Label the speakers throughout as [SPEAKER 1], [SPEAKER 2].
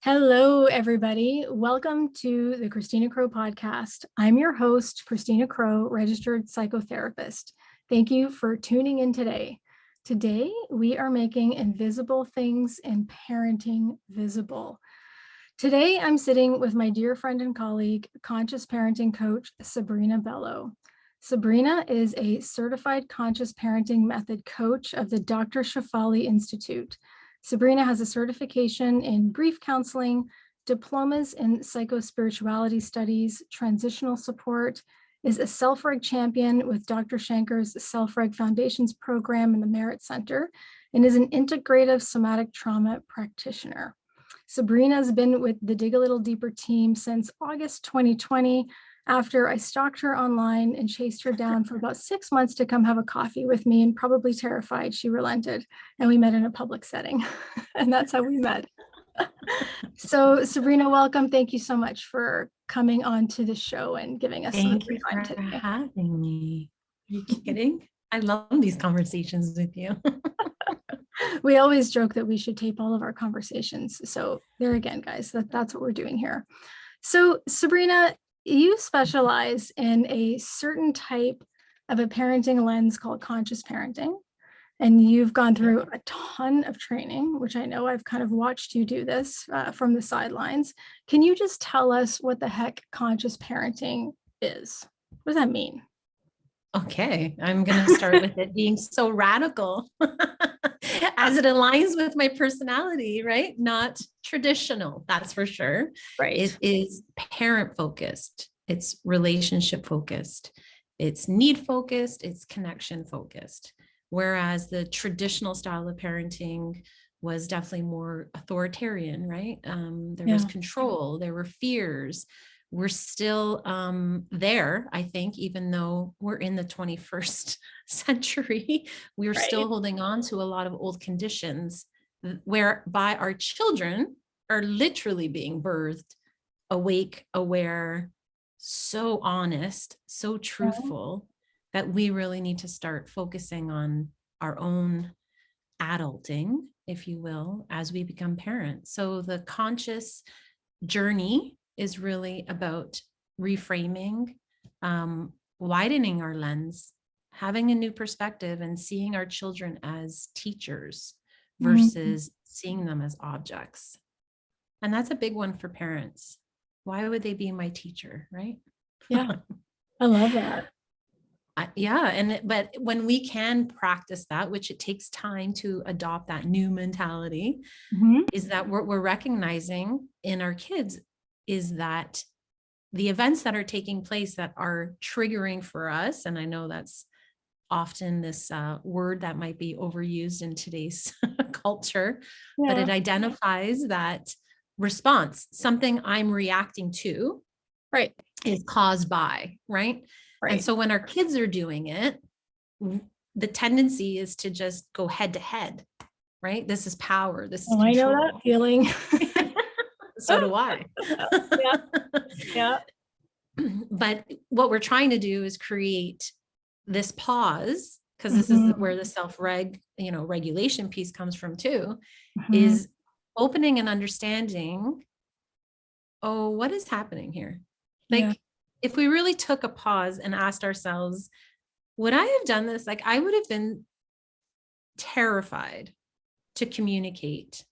[SPEAKER 1] Hello, everybody. Welcome to the Christina Crow podcast. I'm your host, Christina Crow, registered psychotherapist. Thank you for tuning in today. Today, we are making invisible things in parenting visible. Today, I'm sitting with my dear friend and colleague, conscious parenting coach, Sabrina Belo. Sabrina is a certified conscious parenting method coach of the Dr. Shefali Institute. Sabrina has a certification in grief counseling, diplomas in psychospirituality studies, transitional support, is a Self-Reg champion with Dr. Shanker's Self-Reg Foundations program in the Mehrit Center, and is an integrative somatic trauma practitioner. Sabrina has been with the Dig a Little Deeper team since August 2020, after I stalked her online and chased her down for about 6 months to come have a coffee with me, and probably terrified, she relented, and we met in a public setting. And that's how we met. So Sabrina, welcome. Thank you so much for coming on to the show and giving us some free time today.
[SPEAKER 2] Thank you for having me. Are you kidding? I love these conversations with you.
[SPEAKER 1] We always joke that we should tape all of our conversations. So there again, guys, that's what we're doing here. So Sabrina, you specialize in a certain type of a parenting lens called conscious parenting, and you've gone through a ton of training, which I know I've kind of watched you do this from the sidelines. Can you just tell us what the heck conscious parenting is? What does that mean?
[SPEAKER 2] Okay, I'm going to start with it being so radical as it aligns with my personality, right? Not traditional, that's for sure.
[SPEAKER 1] Right.
[SPEAKER 2] It is parent focused. It's relationship focused. It's need focused. It's connection focused. Whereas the traditional style of parenting was definitely more authoritarian, right? There was control, there were fears. We're still there, I think, even though we're in the 21st century, we're still holding on to a lot of old conditions whereby our children are literally being birthed awake, aware, so honest, so truthful, that we really need to start focusing on our own adulting, if you will, as we become parents. So the conscious journey is really about reframing, widening our lens, having a new perspective, and seeing our children as teachers versus seeing them as objects. And that's a big one for parents. Why would they be my teacher, right?
[SPEAKER 1] Yeah, I love that.
[SPEAKER 2] But when we can practice that, which it takes time to adopt that new mentality, is that we're recognizing in our kids is that the events that are taking place that are triggering for us, and I know that's often this word that might be overused in today's culture, but it identifies that response, something I'm reacting to, is caused by, right? And so when our kids are doing it, the tendency is to just go head to head, right? This is power. This is control.
[SPEAKER 1] I know that feeling.
[SPEAKER 2] So do I.
[SPEAKER 1] Yeah.
[SPEAKER 2] But what we're trying to do is create this pause, because this is where the self-reg, regulation piece comes from too, is opening and understanding, oh, what is happening here? Like, if we really took a pause and asked ourselves, would I have done this? Like, I would have been terrified to communicate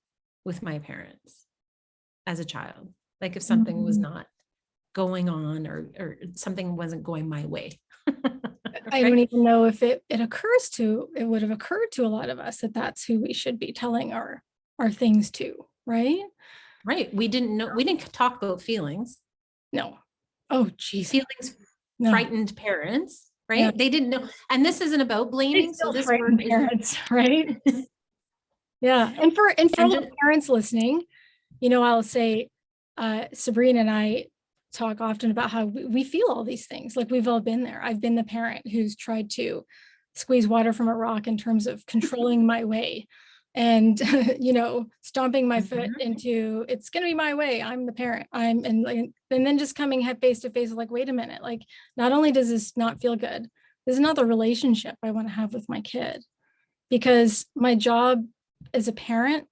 [SPEAKER 2] with my parents as a child. Like if something was not going on or something wasn't going my way.
[SPEAKER 1] I don't even know if it would have occurred to a lot of us that that's who we should be telling our things to, right?
[SPEAKER 2] Right. We didn't talk about feelings.
[SPEAKER 1] No. Oh, geez.
[SPEAKER 2] Feelings frightened parents, right?
[SPEAKER 1] Yeah.
[SPEAKER 2] They didn't know. And this isn't about blaming. So this
[SPEAKER 1] frightened parents, right? Yeah. And for all the parents listening, I'll say, Sabrina and I talk often about how we feel all these things. Like we've all been there. I've been the parent who's tried to squeeze water from a rock in terms of controlling my way and, stomping my foot into, it's going to be my way. I'm the parent. And then just coming face to face, like, wait a minute, like, not only does this not feel good, there's another relationship I want to have with my kid, because my job as a parent,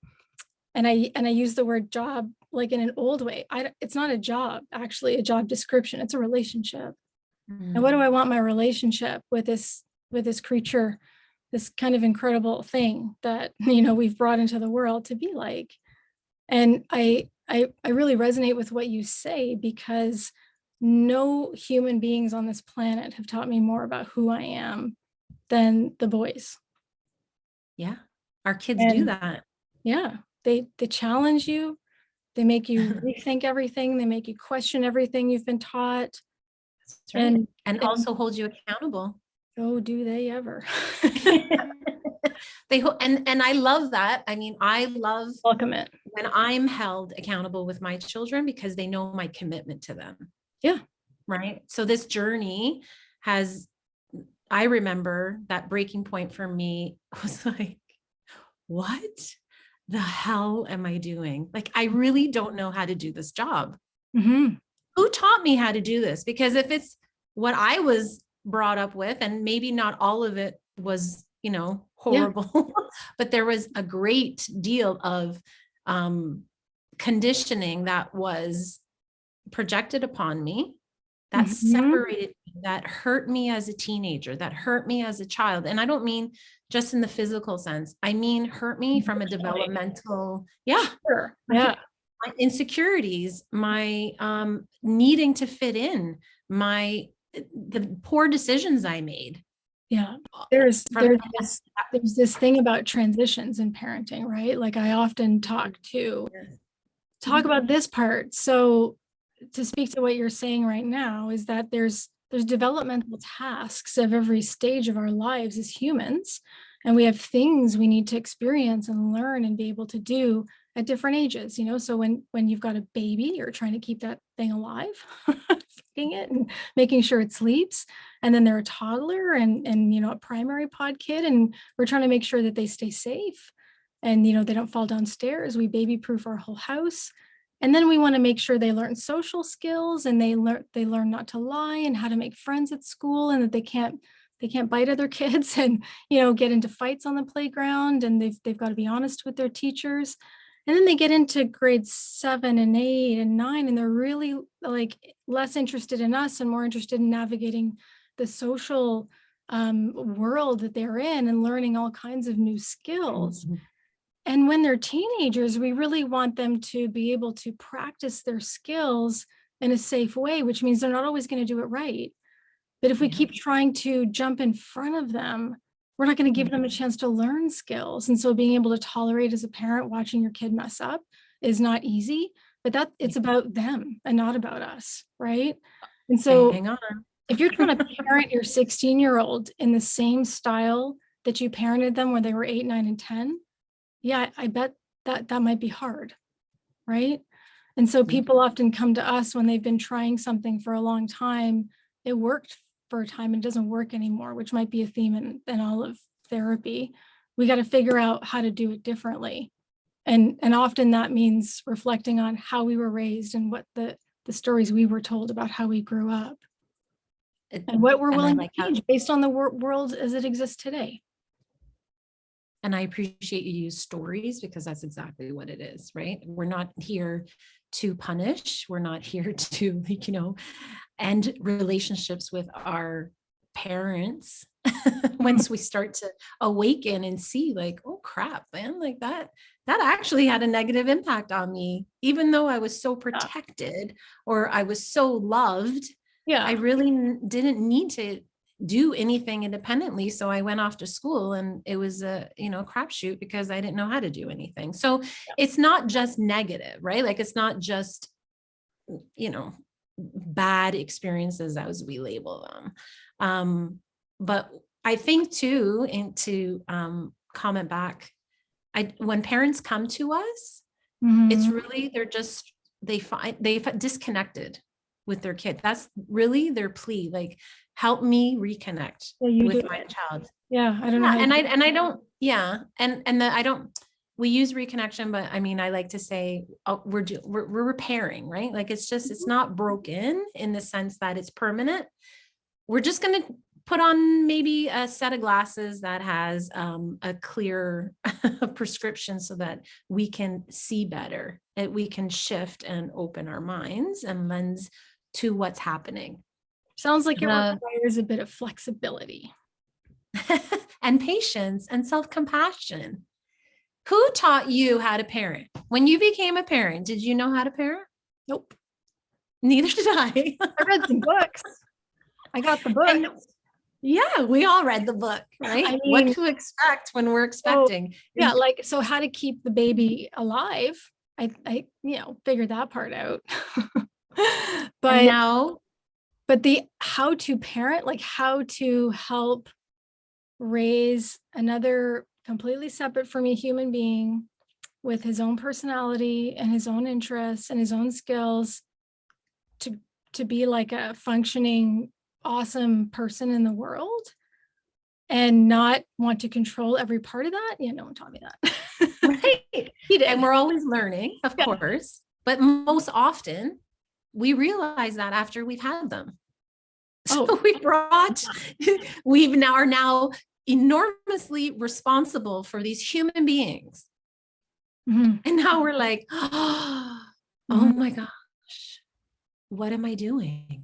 [SPEAKER 1] and I use the word job like in an old way. It's not a job, actually, a job description. It's a relationship. And what do I want my relationship with this creature, this kind of incredible thing that, we've brought into the world to be like? And I really resonate with what you say, because no human beings on this planet have taught me more about who I am than the boys.
[SPEAKER 2] Yeah. Our kids do
[SPEAKER 1] And
[SPEAKER 2] that.
[SPEAKER 1] yeah, they challenge you. They make you rethink everything. They make you question everything you've been taught.
[SPEAKER 2] That's right. And also hold you accountable.
[SPEAKER 1] Oh, do they ever?
[SPEAKER 2] And I love that. I mean, I love
[SPEAKER 1] Welcome it.
[SPEAKER 2] when I'm held accountable with my children, because they know my commitment to them.
[SPEAKER 1] Yeah.
[SPEAKER 2] Right. So this journey I remember that breaking point for me was like, what the hell am I doing? Like, I really don't know how to do this job.
[SPEAKER 1] Mm-hmm.
[SPEAKER 2] Who taught me how to do this? Because if it's what I was brought up with, and maybe not all of it was, horrible, but there was a great deal of conditioning that was projected upon me, that separated me, that hurt me as a teenager, that hurt me as a child. And I don't mean just in the physical sense. I mean, hurt me from a developmental,
[SPEAKER 1] Sure. Yeah.
[SPEAKER 2] my insecurities, my needing to fit in, the poor decisions I made.
[SPEAKER 1] Yeah. There's this thing about transitions in parenting, right? Like, I often talk about this part. So to speak to what you're saying right now, is that there's developmental tasks of every stage of our lives as humans, and we have things we need to experience and learn and be able to do at different ages. So when you've got a baby, you're trying to keep that thing alive, feeding it and making sure it sleeps. And then they're a toddler and a primary pod kid, and we're trying to make sure that they stay safe and they don't fall downstairs. We baby proof our whole house. And then we want to make sure they learn social skills, and they learn not to lie and how to make friends at school, and that they can't bite other kids and get into fights on the playground, and they've got to be honest with their teachers. And then they get into grades 7 and 8 and 9, and they're really like less interested in us and more interested in navigating the social world that they're in and learning all kinds of new skills.
[SPEAKER 2] Mm-hmm.
[SPEAKER 1] And when they're teenagers, we really want them to be able to practice their skills in a safe way, which means they're not always going to do it right. But if we keep trying to jump in front of them, we're not going to give them a chance to learn skills. And so being able to tolerate as a parent watching your kid mess up is not easy, but it's about them and not about us, right? And so
[SPEAKER 2] hang on.
[SPEAKER 1] If you're trying to parent your 16-year-old in the same style that you parented them when they were 8, 9, and 10, yeah, I bet that might be hard, right? And so people often come to us when they've been trying something for a long time. It worked for a time and doesn't work anymore, which might be a theme in all of therapy. We got to figure out how to do it differently. And often that means reflecting on how we were raised and what the stories we were told about how we grew up. And what we're willing to change based on the world as it exists today.
[SPEAKER 2] And I appreciate you use stories, because that's exactly what it is, right? We're not here to punish. We're not here to, end relationships with our parents. Once we start to awaken and see like, oh crap, man, like that actually had a negative impact on me, even though I was so protected or I was so loved.
[SPEAKER 1] Yeah.
[SPEAKER 2] I really didn't need to do anything independently. So I went off to school, and it was a, crapshoot, because I didn't know how to do anything. So it's not just negative, right? Like, it's not just, bad experiences as we label them. But I think too, and to comment back, when parents come to us, it's really, they've disconnected with their kid. That's really their plea. Like, help me reconnect with my child.
[SPEAKER 1] Yeah. I don't know.
[SPEAKER 2] I don't, we use reconnection, but I mean, I like to say we're repairing, right? Like, it's not broken in the sense that it's permanent. We're just going to put on maybe a set of glasses that has a clear prescription so that we can see better, that we can shift and open our minds and lens to what's happening.
[SPEAKER 1] Sounds like it requires a bit of flexibility.
[SPEAKER 2] And patience and self-compassion. Who taught you how to parent? When you became a parent, did you know how to parent?
[SPEAKER 1] Nope.
[SPEAKER 2] Neither did I.
[SPEAKER 1] I read some books. I got the book.
[SPEAKER 2] Yeah, we all read the book, right?
[SPEAKER 1] I mean,
[SPEAKER 2] what to expect when we're expecting.
[SPEAKER 1] So how to keep the baby alive. I figured that part out. But the how to parent, like how to help raise another completely separate from me human being with his own personality and his own interests and his own skills to be like a functioning, awesome person in the world and not want to control every part of that. Yeah, no one taught me that.
[SPEAKER 2] Right. He did. And we're always learning, of course, but most often we realize that after we've had them. So we are now enormously responsible for these human beings.
[SPEAKER 1] Mm-hmm.
[SPEAKER 2] And now we're like, oh my gosh, what am I doing?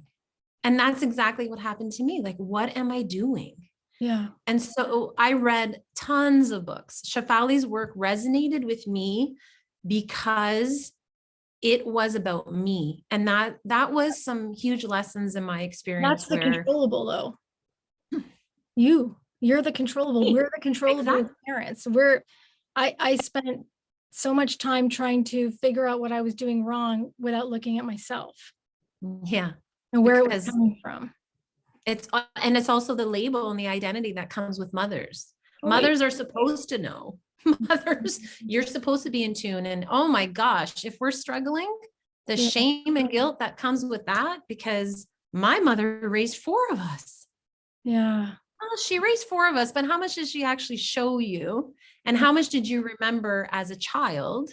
[SPEAKER 2] And that's exactly what happened to me. Like, what am I doing?
[SPEAKER 1] Yeah.
[SPEAKER 2] And so I read tons of books. Shefali's work resonated with me because it was about me. And that was some huge lessons in my experience.
[SPEAKER 1] That's the controllable though. You're the controllable. We're the controllable parents. I spent so much time trying to figure out what I was doing wrong without looking at myself.
[SPEAKER 2] Yeah.
[SPEAKER 1] And where it was coming from.
[SPEAKER 2] It's also the label and the identity that comes with mothers. Mothers are supposed to know. Mothers, you're supposed to be in tune. And oh my gosh, if we're struggling, the shame and guilt that comes with that, because my mother raised 4 of us.
[SPEAKER 1] Yeah.
[SPEAKER 2] Well, she raised 4 of us, but how much did she actually show you? And how much did you remember as a child?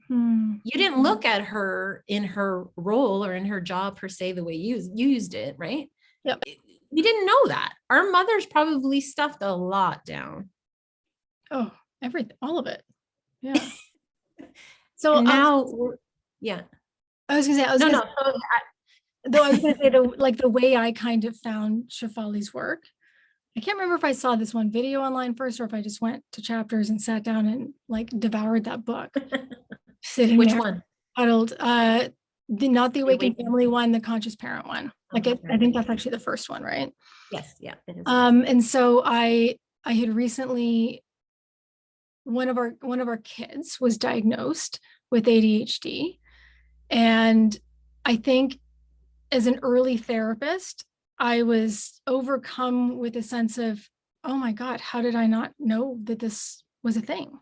[SPEAKER 2] You didn't look at her in her role or in her job per se, the way you used it, right?
[SPEAKER 1] Yep.
[SPEAKER 2] You didn't know that. Our mothers probably stuffed a lot down.
[SPEAKER 1] Oh, everything, all of it. Yeah. So
[SPEAKER 2] now,
[SPEAKER 1] I was gonna say, the way I kind of found Shefali's work. I can't remember if I saw this one video online first or if I just went to chapters and sat down and like devoured that book. Sitting
[SPEAKER 2] Which
[SPEAKER 1] there,
[SPEAKER 2] one?
[SPEAKER 1] Huddled. Not the Awakened Family one, the Conscious Parent one. Like I think that's actually the first one, right?
[SPEAKER 2] Yes, yeah, it is.
[SPEAKER 1] And so I had recently, one of our kids was diagnosed with ADHD, and I think as an early therapist, I was overcome with a sense of, oh my God, how did I not know that this was a thing?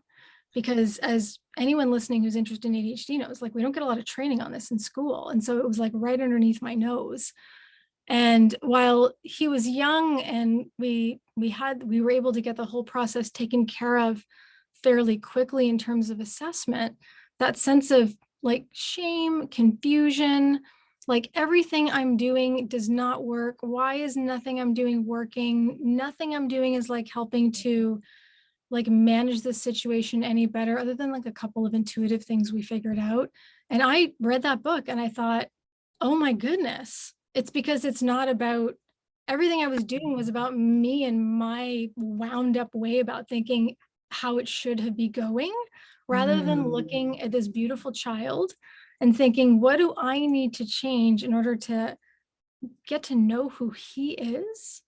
[SPEAKER 1] Because as anyone listening who's interested in ADHD knows, like we don't get a lot of training on this in school. And so it was like right underneath my nose. And while he was young and we were able to get the whole process taken care of fairly quickly in terms of assessment, that sense of like shame, confusion, like everything I'm doing does not work. Why is nothing I'm doing working? Nothing I'm doing is like helping to like manage this situation any better, other than like a couple of intuitive things we figured out. And I read that book and I thought, oh my goodness, it's because it's not about, everything I was doing was about me and my wound up way about thinking how it should have been going, rather than looking at this beautiful child and thinking, what do I need to change in order to get to know who he is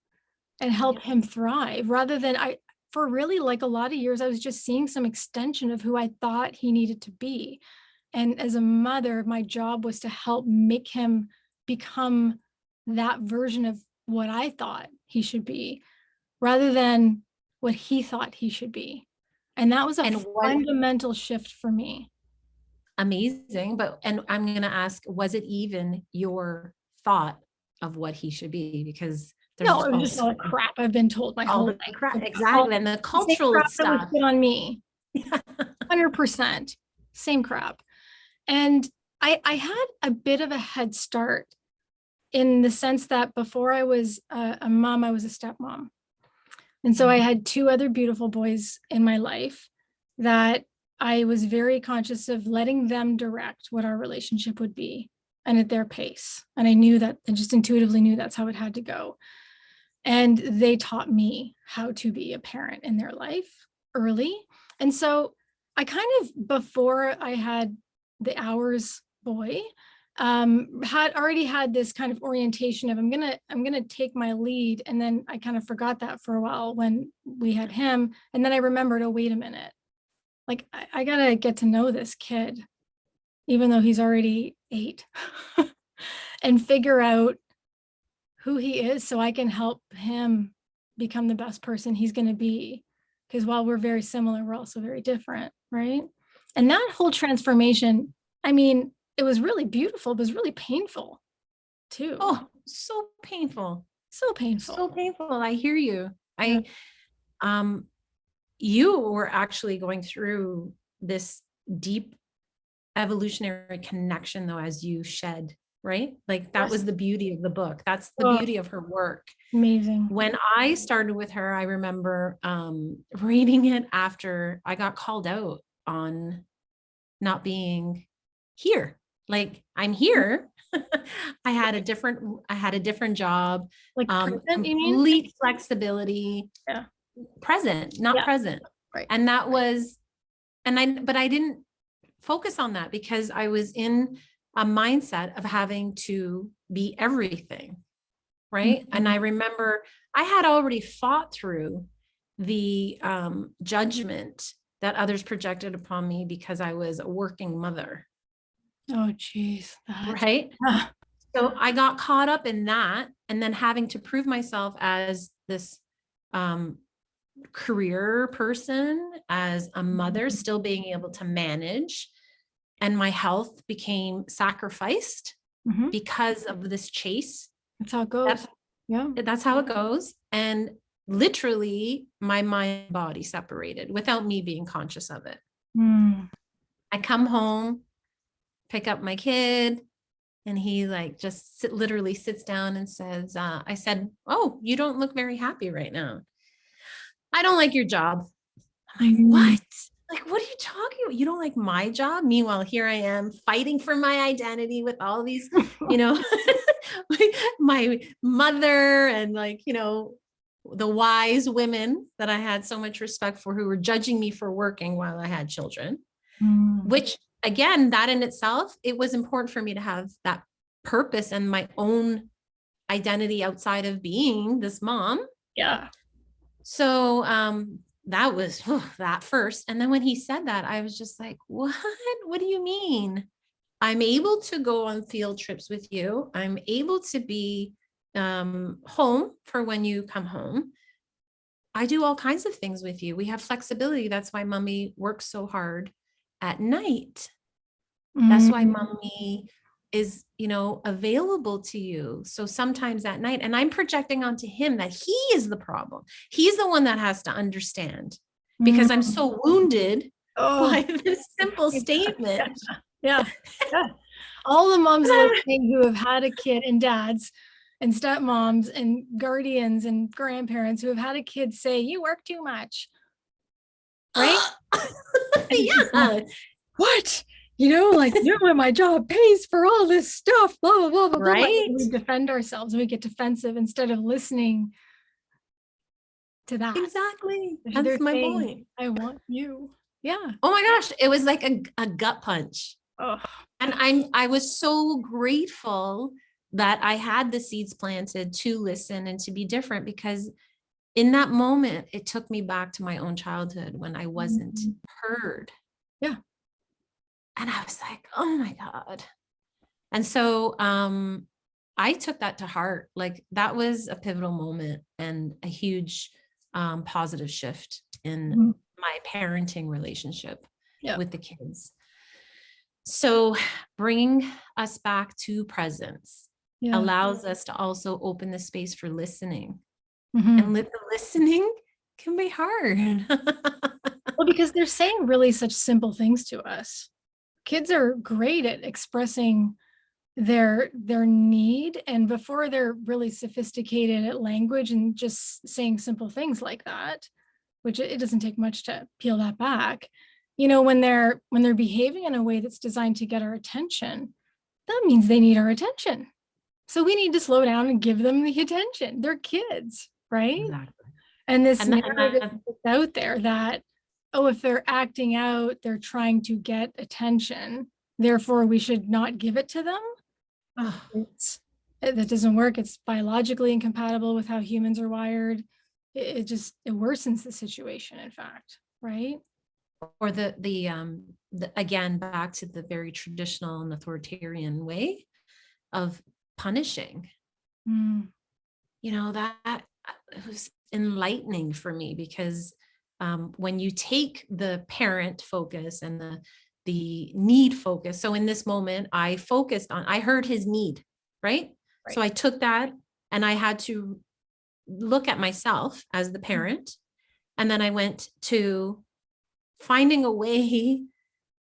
[SPEAKER 1] and help him thrive, rather than for really like a lot of years, I was just seeing some extension of who I thought he needed to be. And as a mother, my job was to help make him become that version of what I thought he should be, rather than what he thought he should be. And that was a fundamental shift for me.
[SPEAKER 2] Amazing. And I'm going to ask, was it even your thought of what he should be? Because
[SPEAKER 1] no, it was just all the crap I've been told my whole life.
[SPEAKER 2] Exactly. And the cultural stuff
[SPEAKER 1] that was put on me. 100%. Same crap. And I had a bit of a head start in the sense that before I was a mom, I was a stepmom. And so I had two other beautiful boys in my life that I was very conscious of letting them direct what our relationship would be and at their pace. And I knew that, I just intuitively knew that's how it had to go. And they taught me how to be a parent in their life early. And so I kind of, before I had the Hours boy, had already had this kind of orientation of I'm gonna take my lead. And then I kind of forgot that for a while when we had him. And then I remembered, oh, wait a minute. Like I gotta get to know this kid, even though he's already 8, and figure out who he is so I can help him become the best person he's gonna be. Because while we're very similar, we're also very different, right? And that whole transformation, I mean, it was really beautiful, but it was really painful too.
[SPEAKER 2] Oh, so painful.
[SPEAKER 1] So painful.
[SPEAKER 2] So painful. I hear you.
[SPEAKER 1] Yeah.
[SPEAKER 2] You were actually going through this deep evolutionary connection though, as you shed, right? Like that was the beauty of the book. That's the beauty of her work.
[SPEAKER 1] Amazing.
[SPEAKER 2] When I started with her, I remember reading it after I got called out on not being here. Like I'm here. I had a different job,
[SPEAKER 1] Like present, you mean?
[SPEAKER 2] complete flexibility.
[SPEAKER 1] Yeah.
[SPEAKER 2] Present, not present.
[SPEAKER 1] Right.
[SPEAKER 2] And that was, but I didn't focus on that because I was in a mindset of having to be everything. Right. And I remember I had already fought through the judgment that others projected upon me because I was a working mother.
[SPEAKER 1] Oh, geez.
[SPEAKER 2] Right. So I got caught up in that, and then having to prove myself as this career person, as a mother, still being able to manage. And my health became sacrificed because of this chase.
[SPEAKER 1] That's how it goes.
[SPEAKER 2] That's how it goes. And literally my mind and body separated without me being conscious of it. I come home, pick up my kid, and he like just literally sits down and says, I said, "Oh, you don't look very happy right now. I don't like your job." I'm like, "What? Like, what are you talking about? You don't like my job?" Meanwhile, here I am fighting for my identity with all these, my mother and the wise women that I had so much respect for who were judging me for working while I had children, which again, that in itself, it was important for me to have that purpose and my own identity outside of being this mom.
[SPEAKER 1] Yeah.
[SPEAKER 2] So, that was that first. And then when he said that, I was just like, what do you mean? I'm able to go on field trips with you. I'm able to be home for when you come home. I do all kinds of things with you. We have flexibility. That's why mommy works so hard at night. That's why mommy is, available to you. So sometimes at night, and I'm projecting onto him that he is the problem. He's the one that has to understand because I'm so wounded by this simple statement.
[SPEAKER 1] Yeah. All the moms listening who have had a kid, and dads and stepmoms and guardians and grandparents who have had a kid say, "You work too much." Right?
[SPEAKER 2] Yeah.
[SPEAKER 1] What? When my job pays for all this stuff, blah, blah, blah, blah,
[SPEAKER 2] right?
[SPEAKER 1] Blah. We defend ourselves and we get defensive instead of listening to that.
[SPEAKER 2] Exactly. That's my point.
[SPEAKER 1] I want you. Yeah.
[SPEAKER 2] Oh my gosh. It was like a gut punch.
[SPEAKER 1] Oh.
[SPEAKER 2] And I was so grateful that I had the seeds planted to listen and to be different, because in that moment, it took me back to my own childhood when I wasn't heard.
[SPEAKER 1] Yeah.
[SPEAKER 2] And I was like, oh my God. And so I took that to heart. Like that was a pivotal moment and a huge positive shift in my parenting relationship with the kids. So bringing us back to presence allows us to also open the space for listening. And the listening can be hard.
[SPEAKER 1] Well, because they're saying really such simple things to us. Kids are great at expressing their need, and before they're really sophisticated at language and just saying simple things like that, which it doesn't take much to peel that back, when they're behaving in a way that's designed to get our attention, that means they need our attention. So we need to slow down and give them the attention. They're kids, right?
[SPEAKER 2] Exactly.
[SPEAKER 1] And this
[SPEAKER 2] And
[SPEAKER 1] narrative out there that, oh, if they're acting out, they're trying to get attention, therefore we should not give it to them. That doesn't work. It's biologically incompatible with how humans are wired. It worsens the situation, in fact, right?
[SPEAKER 2] or the again, back to the very traditional and authoritarian way of punishing. That it was enlightening for me, because when you take the parent focus and the need focus, so in this moment I heard his need, right? So I took that and I had to look at myself as the parent, and then I went to finding a way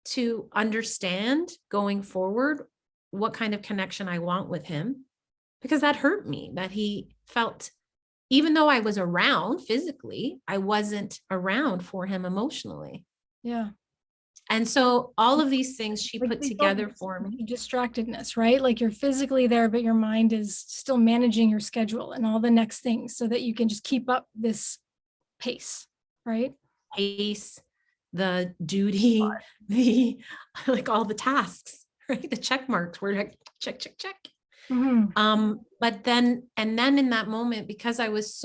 [SPEAKER 2] to understand going forward what kind of connection I want with him, because that hurt me, that he felt, even though I was around physically, I wasn't around for him emotionally.
[SPEAKER 1] Yeah.
[SPEAKER 2] And so all of these things she put together for me.
[SPEAKER 1] Distractedness, right? Like you're physically there, but your mind is still managing your schedule and all the next things so that you can just keep up this pace, right?
[SPEAKER 2] Pace, the duty, the like all the tasks, right? The check marks were like check, check, check. But then in that moment, because I was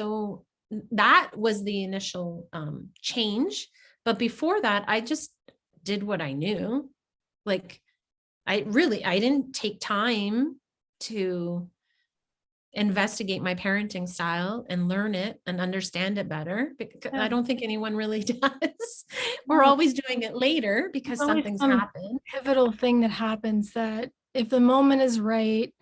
[SPEAKER 2] that was the initial change. But before that, I just did what I knew. Like I didn't take time to investigate my parenting style and learn it and understand it better, because I don't think anyone really does. We're always doing it later because something's happened.
[SPEAKER 1] Pivotal thing that happens, that if the moment is right,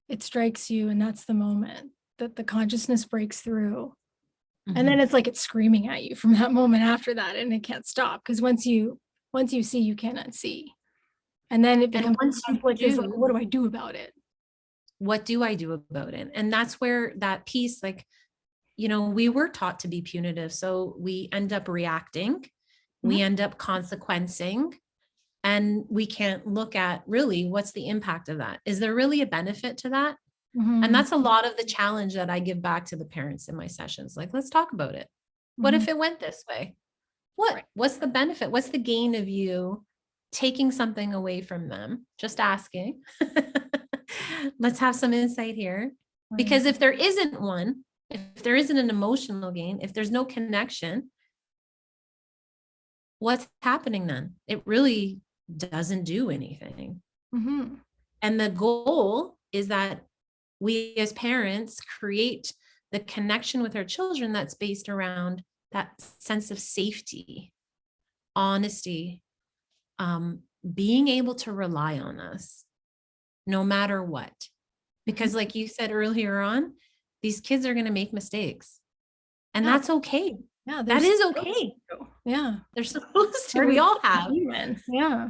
[SPEAKER 1] it strikes you, and that's the moment that the consciousness breaks through. And then it's like it's screaming at you from that moment after that, and it can't stop, because once you see, you can't unsee. And then it becomes conflict, is like, what do I do about it?
[SPEAKER 2] What do I do about it? And that's where that piece, like, we were taught to be punitive. So we end up reacting, we end up consequencing, and we can't look at really what's the impact of that. Is there really a benefit to that? And that's a lot of the challenge that I give back to the parents in my sessions. Like, let's talk about it. What if it went this way? What's the benefit? What's the gain of you taking something away from them? Just asking. Let's have some insight here. Because if there isn't one, if there isn't an emotional gain, if there's no connection, what's happening then? It really doesn't do anything. And the goal is that we as parents create the connection with our children that's based around that sense of safety, honesty, being able to rely on us no matter what. Because like you said earlier on, these kids are going to make mistakes, and that's okay. Yeah, that is okay.
[SPEAKER 1] Yeah,
[SPEAKER 2] they're supposed to. We all have.
[SPEAKER 1] Yeah.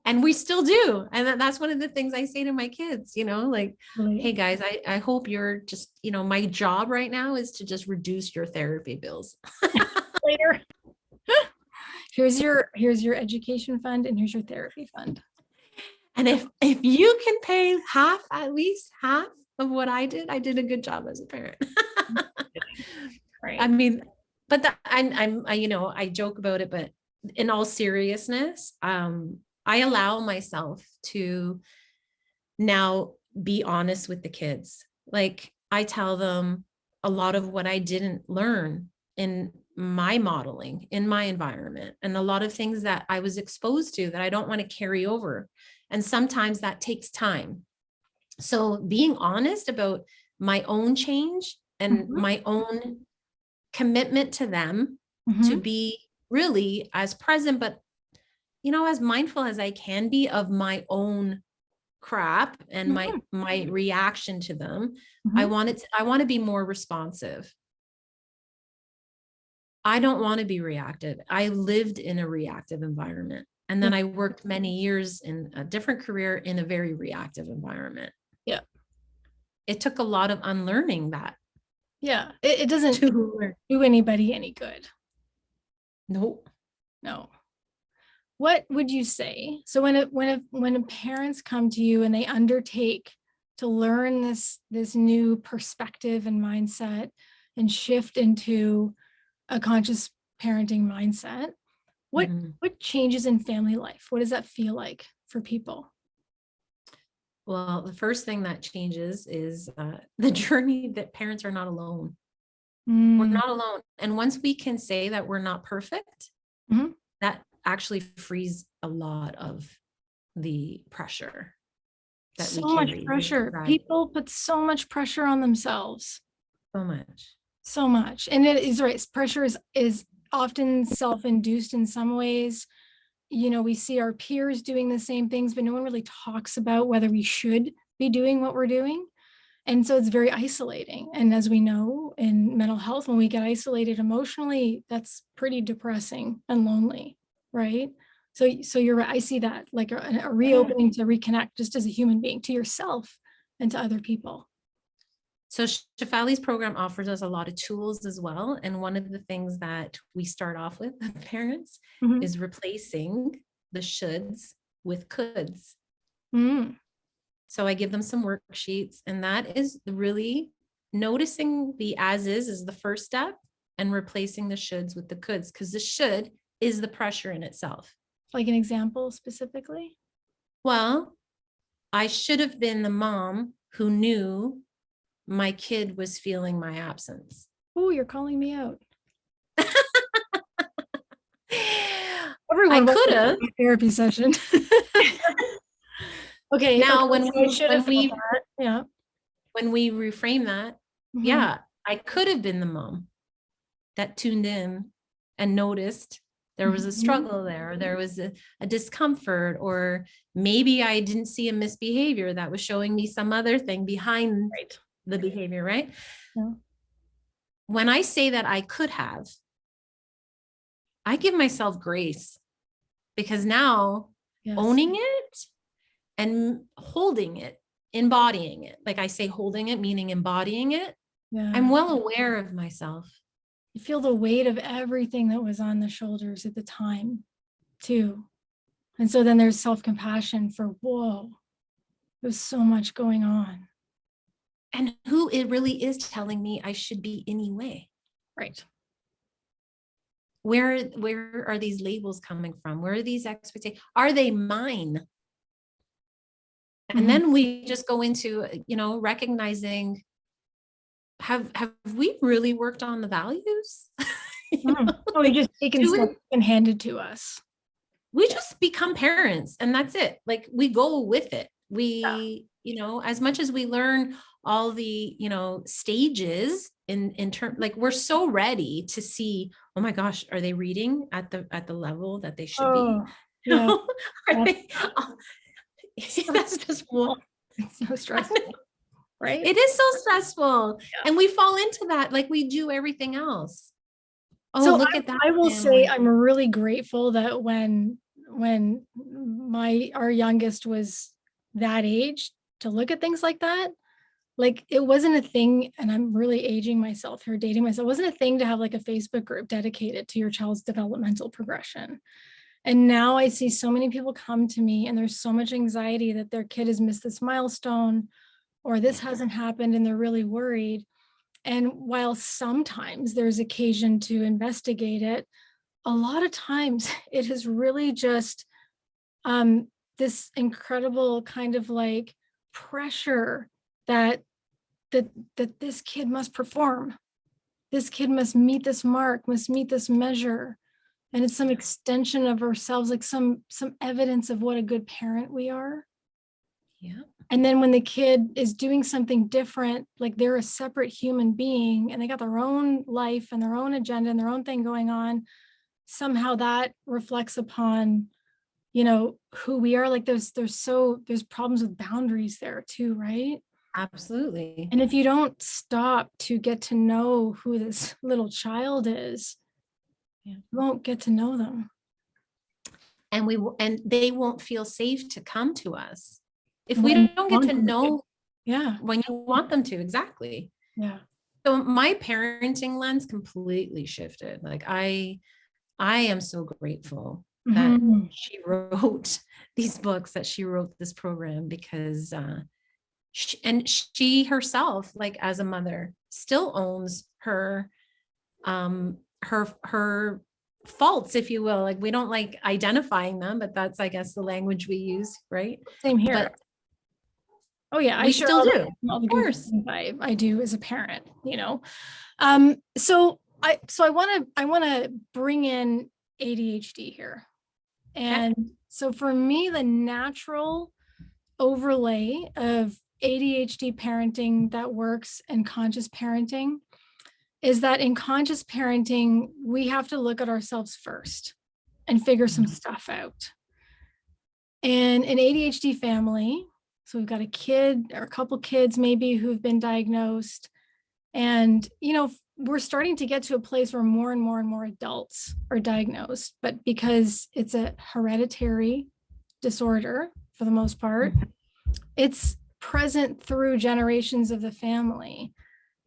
[SPEAKER 2] And we still do. And that's one of the things I say to my kids, like, hey guys, I hope you're just, my job right now is to just reduce your therapy bills.
[SPEAKER 1] Later. Here's your education fund, and here's your therapy fund.
[SPEAKER 2] And if you can pay at least half of what I did a good job as a parent. I mean, but I joke about it, but in all seriousness, I allow myself to now be honest with the kids. Like, I tell them a lot of what I didn't learn in my modeling, in my environment, and a lot of things that I was exposed to that I don't want to carry over. And sometimes that takes time. So being honest about my own change and my own commitment to them, to be really as present, but, as mindful as I can be of my own crap and my reaction to them. I want to be more responsive. I don't want to be reactive. I lived in a reactive environment. And then I worked many years in a different career in a very reactive environment.
[SPEAKER 1] Yeah.
[SPEAKER 2] It took a lot of unlearning that.
[SPEAKER 1] Yeah. It doesn't
[SPEAKER 2] To learn.
[SPEAKER 1] do anybody any good.
[SPEAKER 2] Nope.
[SPEAKER 1] No. What would you say? So when parents come to you and they undertake to learn this new perspective and mindset and shift into a conscious parenting mindset, what changes in family life? What does that feel like for people?
[SPEAKER 2] Well, the first thing that changes is the journey that parents are not alone. We're not alone. And once we can say that we're not perfect, that actually frees a lot of the pressure that
[SPEAKER 1] So
[SPEAKER 2] we
[SPEAKER 1] much
[SPEAKER 2] carry.
[SPEAKER 1] pressure. People put so much pressure on themselves.
[SPEAKER 2] So much.
[SPEAKER 1] So much. And it is right. Pressure is often self-induced in some ways. You know, we see our peers doing the same things, but no one really talks about whether we should be doing what we're doing. And so it's very isolating. And as we know in mental health, when we get isolated emotionally, that's pretty depressing and lonely, right? So you're right. I see that like a reopening to reconnect just as a human being to yourself and to other people.
[SPEAKER 2] So Shefali's program offers us a lot of tools as well. And one of the things that we start off with parents is replacing the shoulds with coulds. So I give them some worksheets, and that is really noticing the as is the first step, and replacing the shoulds with the coulds, because the should is the pressure in itself.
[SPEAKER 1] Like an example specifically?
[SPEAKER 2] Well, I should have been the mom who knew my kid was feeling my absence.
[SPEAKER 1] Oh, you're calling me out.
[SPEAKER 2] Everyone, I could have
[SPEAKER 1] therapy session. Okay.
[SPEAKER 2] Now,
[SPEAKER 1] okay,
[SPEAKER 2] when we reframe that, yeah, I could have been the mom that tuned in and noticed there was a struggle there, or there was a discomfort, or maybe I didn't see a misbehavior that was showing me some other thing behind the behavior, right?
[SPEAKER 1] Yeah.
[SPEAKER 2] When I say that I could have, I give myself grace, because now owning it and holding it, embodying it, like I say, holding it, meaning embodying it. I'm well aware of myself.
[SPEAKER 1] You feel the weight of everything that was on the shoulders at the time too. And so then there's self-compassion for, whoa, there's so much going on.
[SPEAKER 2] And who it really is telling me I should be anyway.
[SPEAKER 1] Right.
[SPEAKER 2] Where are these labels coming from? Where are these expectations? Are they mine? And then we just go into, recognizing, have we really worked on the values?
[SPEAKER 1] Oh, we just taken stuff and handed to us.
[SPEAKER 2] We just become parents, and that's it. Like, we go with it. We, as much as we learn all the, stages in term, like, we're so ready to see, oh my gosh, are they reading at the level that they should be?
[SPEAKER 1] Yeah.
[SPEAKER 2] That's just
[SPEAKER 1] it's so stressful. Right?
[SPEAKER 2] It is so stressful. Yeah. And we fall into that like we do everything else. Oh, so look at that.
[SPEAKER 1] I will say I'm really grateful that when our youngest was that age to look at things like that, like it wasn't a thing, and I'm really aging myself here, dating myself, it wasn't a thing to have like a Facebook group dedicated to your child's developmental progression. And now I see so many people come to me and there's so much anxiety that their kid has missed this milestone or this hasn't happened, and they're really worried. And while sometimes there's occasion to investigate it, a lot of times it is really just this incredible kind of like pressure that this kid must perform. This kid must meet this mark, must meet this measure. And it's some extension of ourselves, like some evidence of what a good parent we are.
[SPEAKER 2] Yeah.
[SPEAKER 1] And then when the kid is doing something different, like they're a separate human being and they got their own life and their own agenda and their own thing going on, somehow that reflects upon, who we are. Like there's problems with boundaries there too, right?
[SPEAKER 2] Absolutely.
[SPEAKER 1] And if you don't stop to get to know who this little child is,
[SPEAKER 2] Yeah.
[SPEAKER 1] You won't get to know them.
[SPEAKER 2] And they won't feel safe to come to us if we
[SPEAKER 1] When you
[SPEAKER 2] don't get
[SPEAKER 1] want
[SPEAKER 2] to
[SPEAKER 1] them to.
[SPEAKER 2] know
[SPEAKER 1] Yeah.
[SPEAKER 2] when you want them to. Exactly.
[SPEAKER 1] Yeah.
[SPEAKER 2] So my parenting lens completely shifted. Like I am so grateful that
[SPEAKER 1] Mhm.
[SPEAKER 2] she wrote these books, that she wrote this program, because she herself, like as a mother, still owns her her faults, if you will. Like we don't like identifying them, but that's, I guess, the language we use, right?
[SPEAKER 1] Same here.
[SPEAKER 2] But
[SPEAKER 1] Oh yeah, I
[SPEAKER 2] we
[SPEAKER 1] share
[SPEAKER 2] still do,
[SPEAKER 1] all the
[SPEAKER 2] of
[SPEAKER 1] goofy
[SPEAKER 2] course.
[SPEAKER 1] things I do as a parent, you know. So I want to bring in ADHD here. And so for me, the natural overlay of ADHD parenting that works and conscious parenting is that in conscious parenting, we have to look at ourselves first and figure some stuff out. And an ADHD family, so we've got a kid or a couple kids maybe who've been diagnosed. And, you know, we're starting to get to a place where more and more and more adults are diagnosed, but because it's a hereditary disorder for the most part, it's present through generations of the family.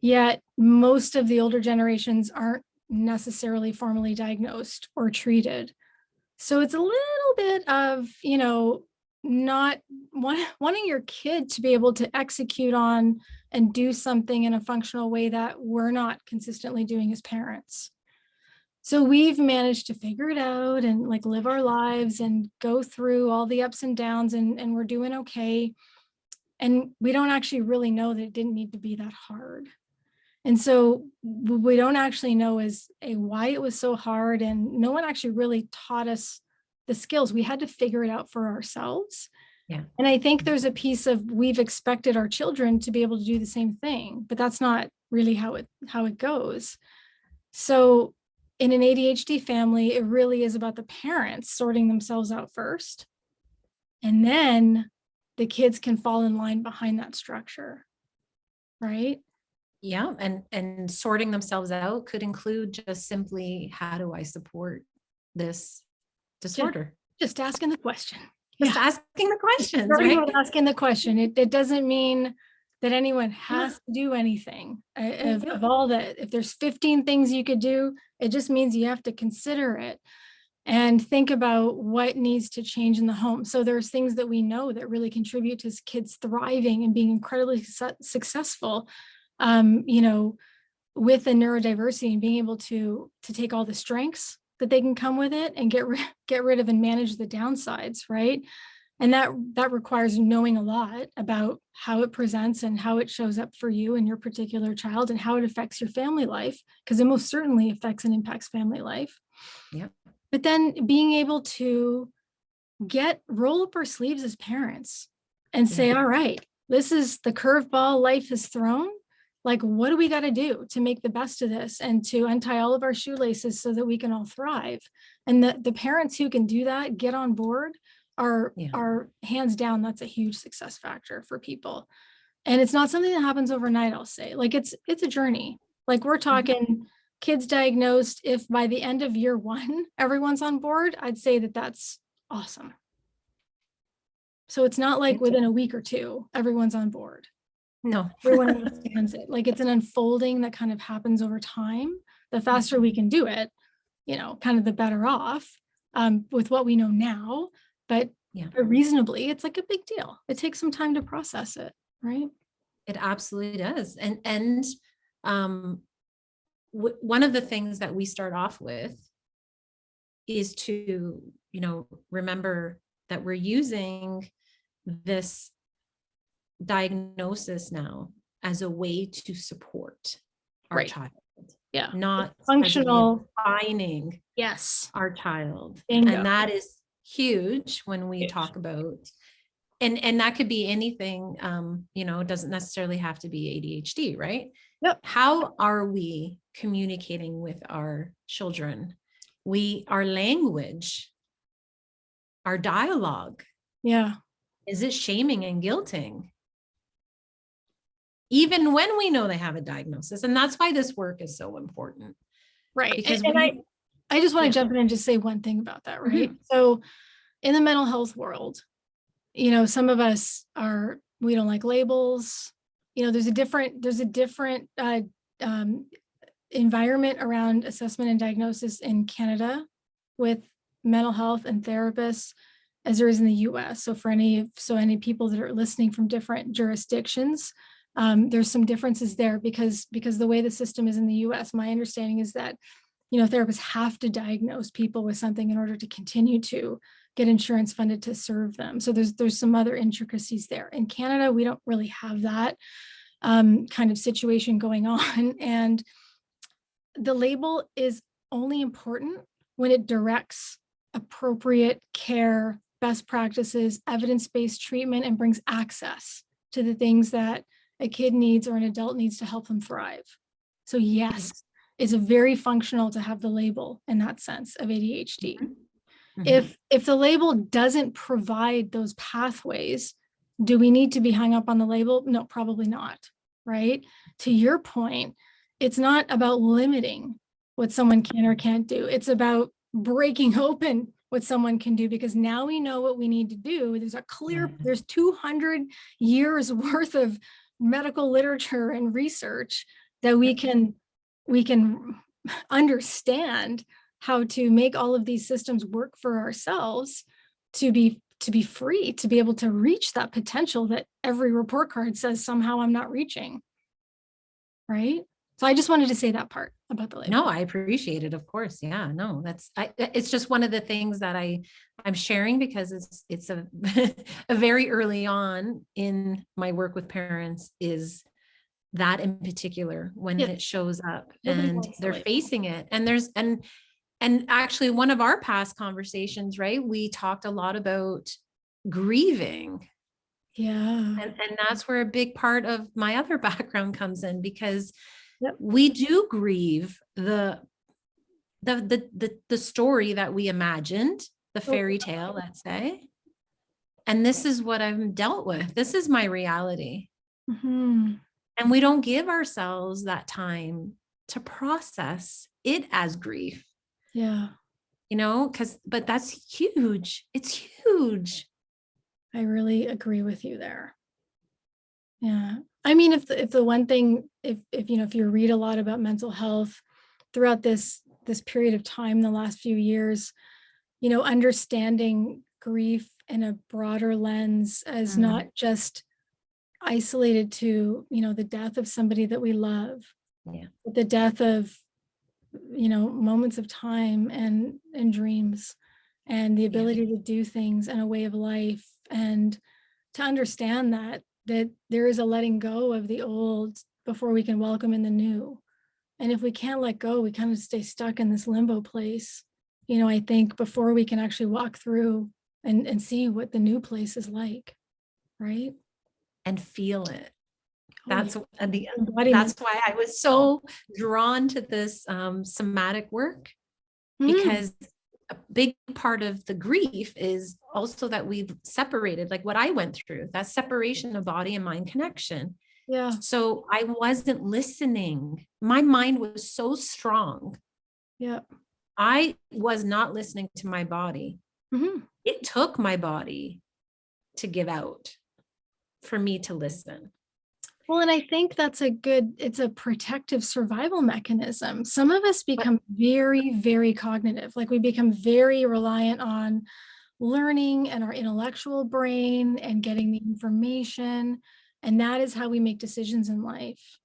[SPEAKER 1] Yet most of the older generations aren't necessarily formally diagnosed or treated. So it's a little bit of, you know, not wanting your kid to be able to execute on and do something in a functional way that we're not consistently doing as parents. So we've managed to figure it out and like live our lives and go through all the ups and downs, and we're doing okay. And we don't actually really know that it didn't need to be that hard. And so we don't actually know why it was so hard, and no one actually really taught us the skills. We had to figure it out for ourselves.
[SPEAKER 2] Yeah.
[SPEAKER 1] And I think there's a piece of we've expected our children to be able to do the same thing, but that's not really how it goes. So in an ADHD family, it really is about the parents sorting themselves out first. And then the kids can fall in line behind that structure. Right?
[SPEAKER 2] Yeah. And sorting themselves out could include just simply, how do I support this disorder?
[SPEAKER 1] Just asking the question.
[SPEAKER 2] Just asking the questions,
[SPEAKER 1] Starting
[SPEAKER 2] right?
[SPEAKER 1] with asking the question. It doesn't mean that anyone has to do anything. Of all that, if there's 15 things you could do, it just means you have to consider it and think about what needs to change in the home. So there's things that we know that really contribute to kids thriving and being incredibly successful, you know, with the neurodiversity, and being able to take all the strengths that they can come with it and get rid of and manage the downsides, right? And that requires knowing a lot about how it presents and how it shows up for you and your particular child and how it affects your family life, because it most certainly affects and impacts family life.
[SPEAKER 2] Yep.
[SPEAKER 1] But then being able to roll up our sleeves as parents and say, all right, this is the curveball life has thrown. Like, what do we got to do to make the best of this and to untie all of our shoelaces so that we can all thrive? And the parents who can do that, get on board, are hands down, that's a huge success factor for people. And it's not something that happens overnight, I'll say. Like it's a journey. Like we're talking kids diagnosed. If by the end of year 1, everyone's on board, I'd say that that's awesome. So it's not like within a week or two, everyone's on board.
[SPEAKER 2] No.
[SPEAKER 1] Everyone understands it. Like it's an unfolding that kind of happens over time. The faster we can do it, you know, kind of the better off with what we know now. But reasonably, it's like a big deal. It takes some time to process it, right?
[SPEAKER 2] It absolutely does. And one of the things that we start off with is to, you know, remember that we're using this diagnosis now as a way to support our child.
[SPEAKER 1] Yeah.
[SPEAKER 2] Not
[SPEAKER 1] functional
[SPEAKER 2] defining our child.
[SPEAKER 1] Bingo.
[SPEAKER 2] And that is huge when we talk about, and that could be anything, you know, it doesn't necessarily have to be ADHD, right?
[SPEAKER 1] Yep.
[SPEAKER 2] How are we communicating with our children? Our language, our dialogue.
[SPEAKER 1] Yeah.
[SPEAKER 2] Is it shaming and guilting? Even when we know they have a diagnosis. And that's why this work is so important.
[SPEAKER 1] Right.
[SPEAKER 2] Because
[SPEAKER 1] I just want
[SPEAKER 2] Yeah.
[SPEAKER 1] to jump in and just say one thing about that, right?
[SPEAKER 2] Mhm.
[SPEAKER 1] So in the mental health world, some of us we don't like labels. There's a different um, environment around assessment and diagnosis in Canada with mental health and therapists as there is in the US. So any people that are listening from different jurisdictions, there's some differences there because the way the system is in the US, my understanding is that therapists have to diagnose people with something in order to continue to get insurance funded to serve them. So there's some other intricacies there. In Canada, we don't really have that kind of situation going on. And the label is only important when it directs appropriate care, best practices, evidence-based treatment, and brings access to the things that a kid needs or an adult needs to help them thrive. So yes, it's very functional to have the label in that sense of ADHD.
[SPEAKER 2] Mhm.
[SPEAKER 1] If the label doesn't provide those pathways, do we need to be hung up on the label? No, probably not, right? To your point, it's not about limiting what someone can or can't do. It's about breaking open what someone can do, because now we know what we need to do. There's 200 years worth of medical literature and research that we can understand how to make all of these systems work for ourselves to be free, to be able to reach that potential that every report card says somehow I'm not reaching. Right? So I just wanted to say that part about the label.
[SPEAKER 2] No, I appreciate it. Of course. Yeah, no, it's just one of the things that I'm sharing because it's a, a very early on in my work with parents is that in particular when
[SPEAKER 1] Yeah.
[SPEAKER 2] it shows up
[SPEAKER 1] Nobody
[SPEAKER 2] and
[SPEAKER 1] likes the
[SPEAKER 2] they're
[SPEAKER 1] label.
[SPEAKER 2] facing it. And and actually one of our past conversations, right? We talked a lot about grieving.
[SPEAKER 1] Yeah.
[SPEAKER 2] And that's where a big part of my other background comes in, because
[SPEAKER 1] Yep.
[SPEAKER 2] we do grieve the story that we imagined, the fairy tale, let's say. And this is what I've dealt with. This is my reality.
[SPEAKER 1] Mm-hmm.
[SPEAKER 2] And we don't give ourselves that time to process it as grief.
[SPEAKER 1] Yeah.
[SPEAKER 2] But that's huge. It's huge.
[SPEAKER 1] I really agree with you there. Yeah. I mean, if the one thing, if you read a lot about mental health throughout this period of time, the last few years, understanding grief in a broader lens as not just isolated to, the death of somebody that we love,
[SPEAKER 2] Yeah.
[SPEAKER 1] but the death of, moments of time and dreams and the ability to do things and a way of life, and to understand that there is a letting go of the old before we can welcome in the new. And if we can't let go, we kind of stay stuck in this limbo place, I think, before we can actually walk through and see what the new place is like, right?
[SPEAKER 2] And feel it.
[SPEAKER 1] Oh,
[SPEAKER 2] That's
[SPEAKER 1] yeah.
[SPEAKER 2] that's why I was so drawn to this somatic work, because a big part of the grief is also that we've separated, like what I went through, that separation of body and mind connection.
[SPEAKER 1] Yeah.
[SPEAKER 2] So I wasn't listening. My mind was so strong.
[SPEAKER 1] Yeah.
[SPEAKER 2] I was not listening to my body.
[SPEAKER 1] Mm-hmm.
[SPEAKER 2] It took my body to give out for me to listen.
[SPEAKER 1] Well, and I think it's a protective survival mechanism. Some of us become very, very cognitive. Like we become very reliant on learning and our intellectual brain and getting the information. And that is how we make decisions in life.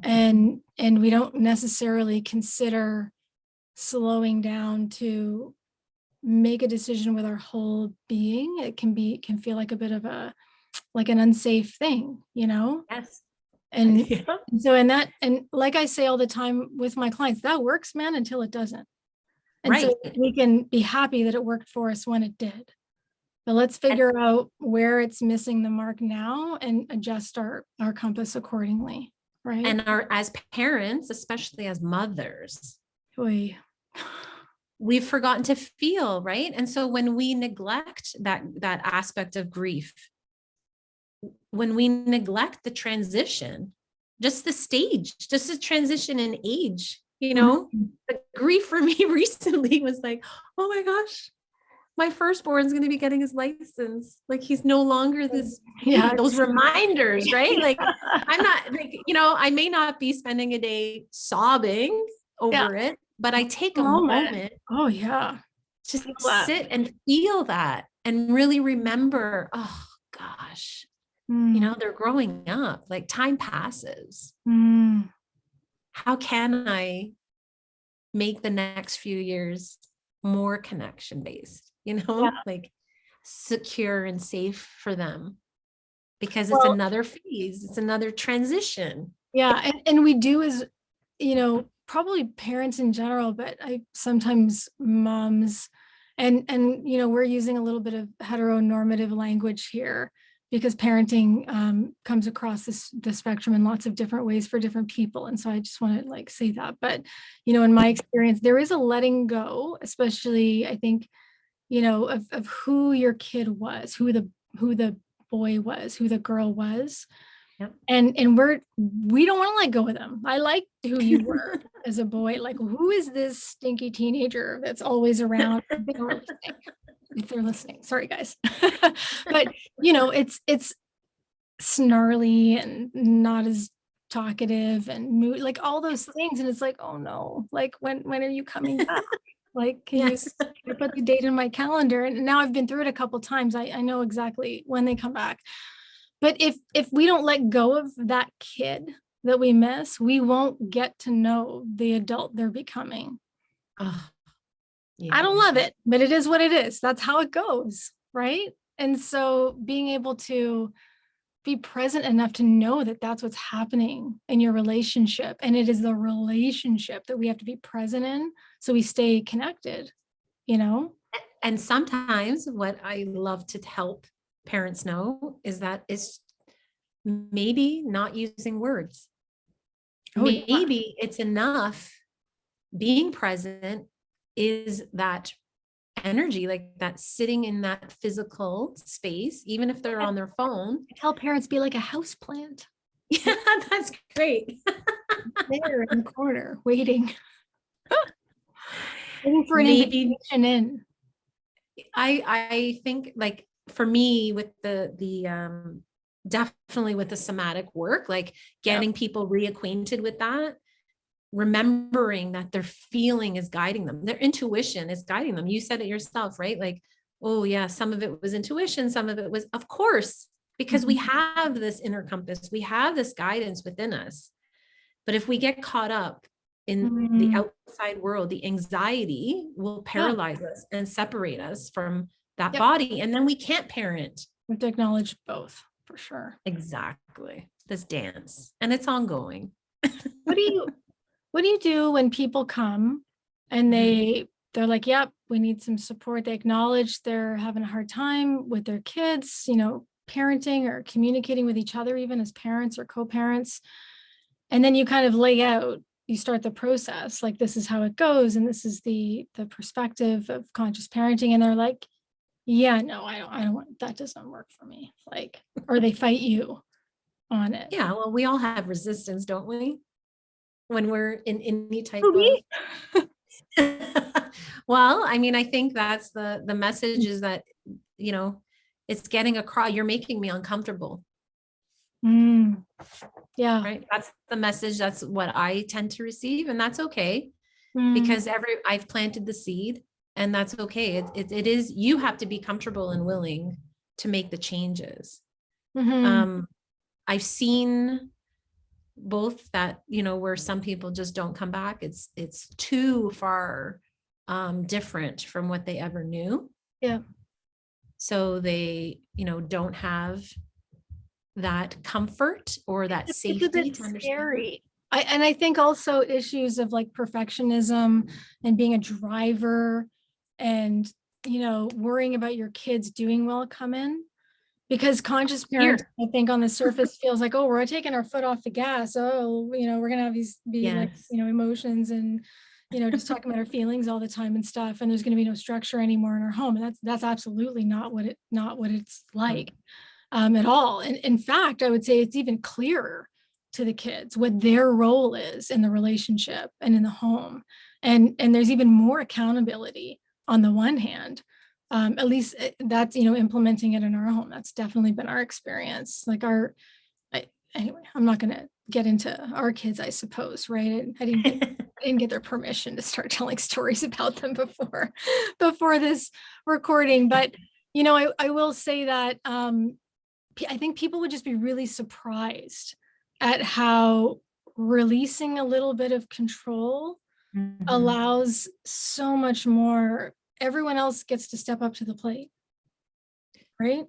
[SPEAKER 1] And we don't necessarily consider slowing down to make a decision with our whole being. It can feel like a bit of an unsafe thing,
[SPEAKER 2] Yes.
[SPEAKER 1] And
[SPEAKER 2] Yeah.
[SPEAKER 1] so and like I say all the time with my clients, that works, man, until it doesn't. And
[SPEAKER 2] Right.
[SPEAKER 1] so we can be happy that it worked for us when it did. But let's figure out where it's missing the mark now and adjust our compass accordingly. Right.
[SPEAKER 2] And as parents, especially as mothers, we've forgotten to feel, right? And so when we neglect that aspect of grief, when we neglect the transition, just the transition in age You know,
[SPEAKER 1] Mhm.
[SPEAKER 2] the grief for me recently was like, oh my gosh, my firstborn's going to be getting his license. Like he's no longer this
[SPEAKER 1] Yeah.
[SPEAKER 2] baby. Those reminders, right? Like I'm not like, I may not be spending a day sobbing
[SPEAKER 1] Yeah.
[SPEAKER 2] over it, but I take a
[SPEAKER 1] Moment.
[SPEAKER 2] moment
[SPEAKER 1] Oh yeah.
[SPEAKER 2] to
[SPEAKER 1] Feel that.
[SPEAKER 2] sit and feel that and really remember, oh gosh,
[SPEAKER 1] Mm.
[SPEAKER 2] they're growing up, like time passes.
[SPEAKER 1] Mm.
[SPEAKER 2] How can I make the next few years more connection based,
[SPEAKER 1] Yeah.
[SPEAKER 2] like secure and safe for them? Because it's
[SPEAKER 1] Well,
[SPEAKER 2] another phase, it's another transition.
[SPEAKER 1] yeah, and we do as, probably parents in general, but I sometimes moms, and we're using a little bit of heteronormative language here because parenting comes across the spectrum in lots of different ways for different people. And so I just want to like say that. But, in my experience, there is a letting go, especially I think, of who your kid was, who the boy was, who the girl was.
[SPEAKER 2] Yep.
[SPEAKER 1] And we don't want to let go of them. I like who you were as a boy. Like, who is this stinky teenager that's always around? They are listening. If they're listening, sorry guys. But it's snarly and not as talkative and like all those things. And it's like, oh no, like when are you coming back? Like, can
[SPEAKER 2] Yes.
[SPEAKER 1] you put the date in my calendar? And now I've been through it a couple times. I know exactly when they come back. But if we don't let go of that kid that we miss, we won't get to know the adult they're becoming.
[SPEAKER 2] Oh, yeah.
[SPEAKER 1] I don't love it, but it is what it is. That's how it goes, right? And so being able to be present enough to know that that's what's happening in your relationship, and it is the relationship that we have to be present in so we stay connected,
[SPEAKER 2] And sometimes what I love to help parents know is that it's maybe not using words.
[SPEAKER 1] Oh yeah.
[SPEAKER 2] Maybe it's enough being present is that energy, like that sitting in that physical space, even if they're on their phone.
[SPEAKER 1] I tell parents be like a house plant.
[SPEAKER 2] Yeah, that's great.
[SPEAKER 1] There in the corner, waiting for an
[SPEAKER 2] Maybe
[SPEAKER 1] invitation in.
[SPEAKER 2] I think like for me with the definitely with the somatic work, like getting people reacquainted with that, remembering that their feeling is guiding them, their intuition is guiding them. You said it yourself, right? Like, oh yeah, some of it was intuition, some of it was, of course, because we have this inner compass, we have this guidance within us. But if we get caught up in the outside world, the anxiety will paralyze us and separate us from that body. And then we can't parent.
[SPEAKER 1] We have to acknowledge both for sure.
[SPEAKER 2] Exactly. This dance, and it's ongoing.
[SPEAKER 1] What do you do when people come and they're like, yep, we need some support. They acknowledge they're having a hard time with their kids, parenting or communicating with each other, even as parents or co-parents. And then you kind of lay out, you start the process, like this is how it goes. And this is the perspective of conscious parenting. And they're like, yeah, no, I don't want, that doesn't work for me. Like, or they fight you on it.
[SPEAKER 2] Yeah. Well, we all have resistance, don't we? When we're in any type
[SPEAKER 1] Maybe.
[SPEAKER 2] of well, I mean, I think that's the message is that, it's getting across, you're making me uncomfortable.
[SPEAKER 1] Yeah.
[SPEAKER 2] Right. That's the message. That's what I tend to receive. And that's okay. Because I've planted the seed, and that's okay. It is, you have to be comfortable and willing to make the changes. I've seen both that, where some people just don't come back. It's too far different from what they ever knew.
[SPEAKER 1] Yeah.
[SPEAKER 2] So they, don't have that comfort or that safety to understand.
[SPEAKER 1] Scary. I think also issues of like perfectionism and being a driver and, worrying about your kids doing well come in. Because conscious parents, I think on the surface feels like, oh, we're taking our foot off the gas. Oh, we're going to have these like, emotions and, just talking about our feelings all the time and stuff. And there's going to be no structure anymore in our home. And that's absolutely not what it's like at all. And in fact, I would say it's even clearer to the kids, what their role is in the relationship and in the home. And there's even more accountability on the one hand. At least that's, implementing it in our home. That's definitely been our experience. Like anyway, I'm not going to get into our kids, I suppose, right? I didn't get their permission to start telling stories about them before this recording. But, I will say that I think people would just be really surprised at how releasing a little bit of control allows so much more. Everyone else gets to step up to the plate, right?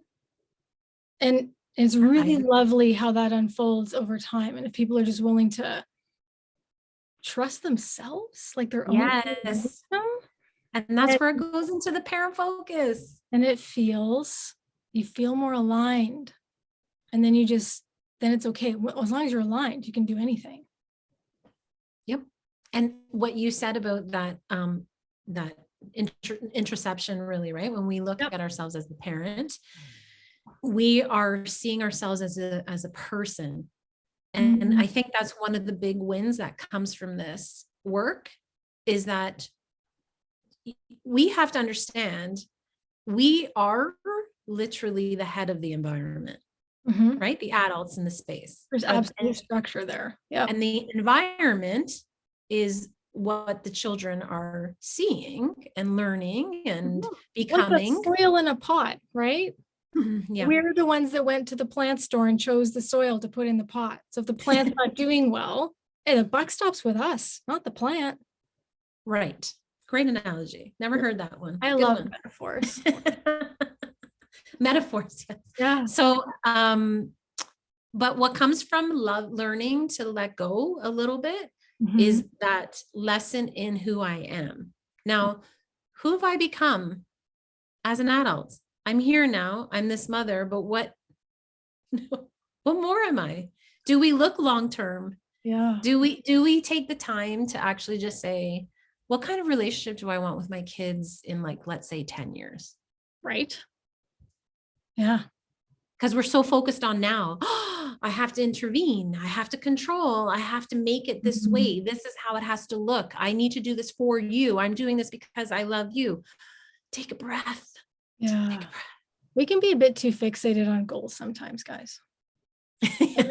[SPEAKER 1] And it's really lovely how that unfolds over time. And if people are just willing to trust themselves, like their own wisdom.
[SPEAKER 2] And that's where it goes into the parent focus.
[SPEAKER 1] And you feel more aligned. And then then it's okay. As long as you're aligned, you can do anything.
[SPEAKER 2] Yep. And what you said about that, that introspection, really, right? When we look at ourselves as the parent, we are seeing ourselves as a person. And I think that's one of the big wins that comes from this work, is that we have to understand we are literally the head of the environment, right? The adults in the space.
[SPEAKER 1] There's absolute structure there. Yeah.
[SPEAKER 2] And the environment is what the children are seeing and learning and becoming.
[SPEAKER 1] Like the soil in a pot, right?
[SPEAKER 2] Yeah.
[SPEAKER 1] We're the ones that went to the plant store and chose the soil to put in the pot. So if the plant's not doing well, hey, the buck stops with us, not the plant.
[SPEAKER 2] Right. Great analogy. Never heard that one.
[SPEAKER 1] I love metaphors.
[SPEAKER 2] Metaphors, yes.
[SPEAKER 1] Yeah.
[SPEAKER 2] So, but what comes from learning to let go a little bit is that lesson in who I am. Now, who have I become as an adult? I'm here now. I'm this mother, but what more am I? Do we look long-term?
[SPEAKER 1] Yeah.
[SPEAKER 2] Do we take the time to actually just say, what kind of relationship do I want with my kids in, like, let's say 10 years?
[SPEAKER 1] Right. Yeah.
[SPEAKER 2] Because we're so focused on now. I have to intervene. I have to control. I have to make it this way. This is how it has to look. I need to do this for you. I'm doing this because I love you. Take a breath.
[SPEAKER 1] Yeah.
[SPEAKER 2] Take a breath.
[SPEAKER 1] We can be a bit too fixated on goals sometimes, guys. A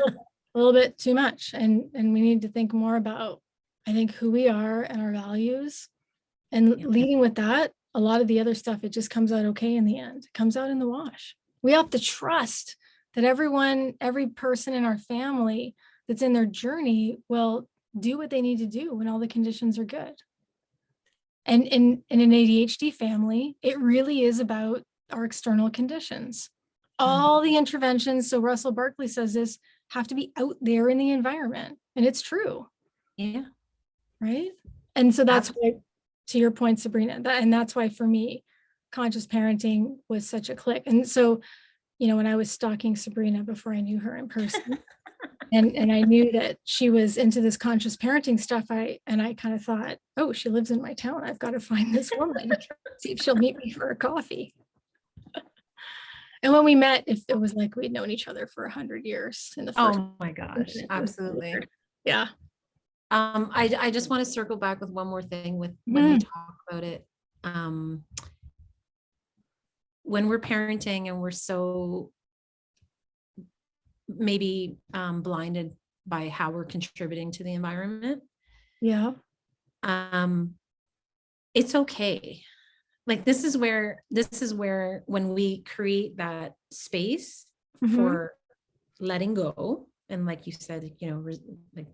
[SPEAKER 1] little bit too much. And we need to think more about, I think, who we are and our values. And leading with that, a lot of the other stuff, it just comes out okay in the end. It comes out in the wash. We have to trust that every person in our family that's in their journey will do what they need to do when all the conditions are good. And in an ADHD family, it really is about our external conditions. All the interventions, so Russell Barkley says this, have to be out there in the environment. And it's true.
[SPEAKER 2] Yeah.
[SPEAKER 1] Right. And so that's why, to your point, Sabrina, and that's why for me, conscious parenting was such a click. And so, when I was stalking Sabrina before I knew her in person, and I knew that she was into this conscious parenting stuff, I kind of thought, oh, she lives in my town. I've got to find this woman, see if she'll meet me for a coffee. And when we met, it was like we'd known each other for 100 years in the first.
[SPEAKER 2] Oh my gosh, absolutely.
[SPEAKER 1] Yeah.
[SPEAKER 2] I just want to circle back with one more thing when we talk about it. When we're parenting and we're so maybe blinded by how we're contributing to the environment.
[SPEAKER 1] Yeah.
[SPEAKER 2] It's okay. Like, this is where when we create that space for letting go, and like you said, like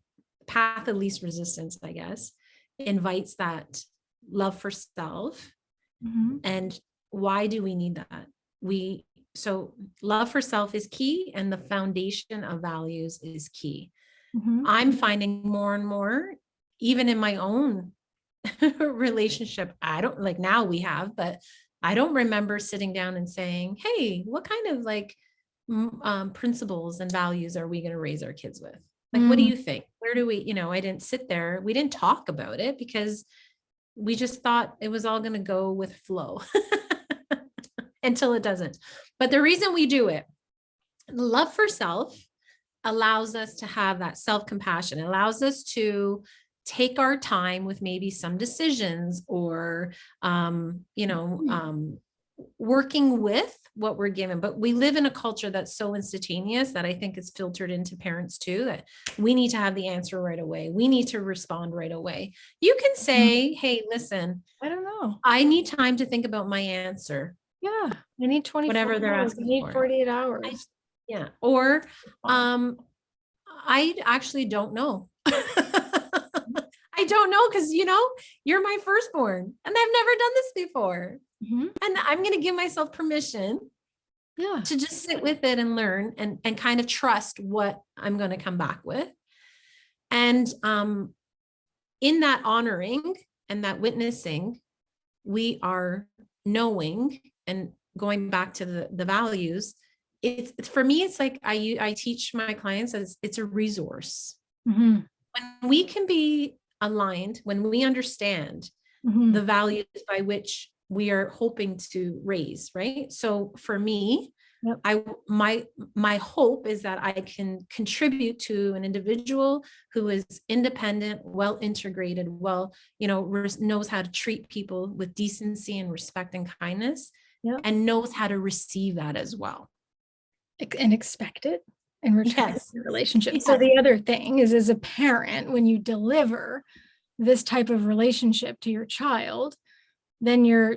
[SPEAKER 2] path of least resistance, I guess, invites that love for self. And why do we need that? So love for self is key, and the foundation of values is key. I'm finding more and more, even in my own relationship, I don't, like, now we have, but I don't remember sitting down and saying, hey, what kind of like principles and values are we going to raise our kids with? Like, what do you think? Where do we, I didn't sit there. We didn't talk about it because we just thought it was all going to go with flow until it doesn't. But the reason we do it, love for self, allows us to have that self-compassion. It allows us to take our time with maybe some decisions or, working with what we're given. But we live in a culture that's so instantaneous that I think it's filtered into parents too, that we need to have the answer right away. We need to respond right away. You can say, hey, listen,
[SPEAKER 1] I don't know.
[SPEAKER 2] I need time to think about my answer.
[SPEAKER 1] Yeah. I need 24
[SPEAKER 2] Whatever they're
[SPEAKER 1] hours. I
[SPEAKER 2] asking
[SPEAKER 1] need
[SPEAKER 2] for.
[SPEAKER 1] 48 hours.
[SPEAKER 2] Yeah. Or, I actually don't know. I don't know because, you're my firstborn and I've never done this before.
[SPEAKER 1] Mhm.
[SPEAKER 2] And I'm going to give myself permission
[SPEAKER 1] Yeah.
[SPEAKER 2] to just sit with it and learn and kind of trust what I'm going to come back with. And in that honoring and that witnessing, we are knowing and going back to the values. It's for me, it's like I teach my clients as it's a resource.
[SPEAKER 1] Mhm.
[SPEAKER 2] When we can be aligned, when we understand
[SPEAKER 1] Mhm.
[SPEAKER 2] the values by which we are hoping to raise, right? So for me,
[SPEAKER 1] Yep.
[SPEAKER 2] my hope is that I can contribute to an individual who is independent, well integrated, knows how to treat people with decency and respect and kindness,
[SPEAKER 1] Yep.
[SPEAKER 2] and knows how to receive that as well.
[SPEAKER 1] And expect it in return
[SPEAKER 2] Yes.
[SPEAKER 1] for your relationship.
[SPEAKER 2] Yes.
[SPEAKER 1] So the other thing is, as a parent, when you deliver this type of relationship to your child, then your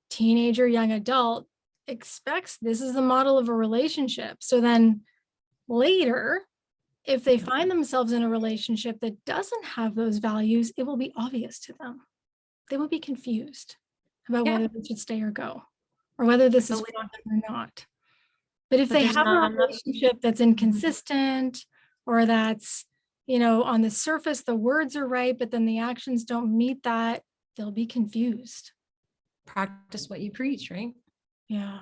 [SPEAKER 1] teenager, young adult expects this is the model of a relationship. So then later, if they find themselves in a relationship that doesn't have those values, it will be obvious to them. They will be confused about whether they should stay or go, or whether this is for them or not. But if they have a relationship that's inconsistent, or that's, on the surface, the words are right, but then the actions don't meet that, they'll be confused.
[SPEAKER 2] Practice what you preach, right?
[SPEAKER 1] Yeah.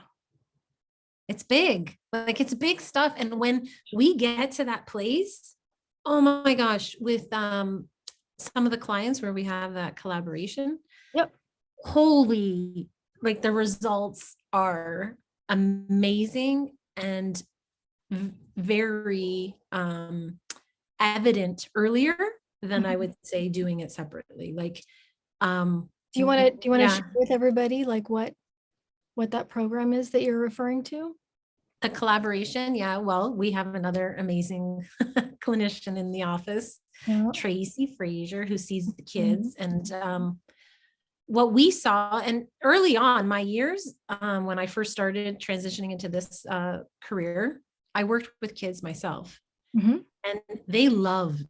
[SPEAKER 2] It's big, like it's big stuff. And when we get to that place, oh my gosh, with some of the clients where we have that collaboration,
[SPEAKER 1] Yep.
[SPEAKER 2] Holy, like the results are amazing and very evident earlier than I would say doing it separately. Like,
[SPEAKER 1] do you want to share with everybody like what that program is that you're referring to?
[SPEAKER 2] A collaboration. Yeah. Well, we have another amazing clinician in the office, Tracy Frazier, who sees the kids. And what we saw, and early on my years, when I first started transitioning into this career, I worked with kids myself, and they loved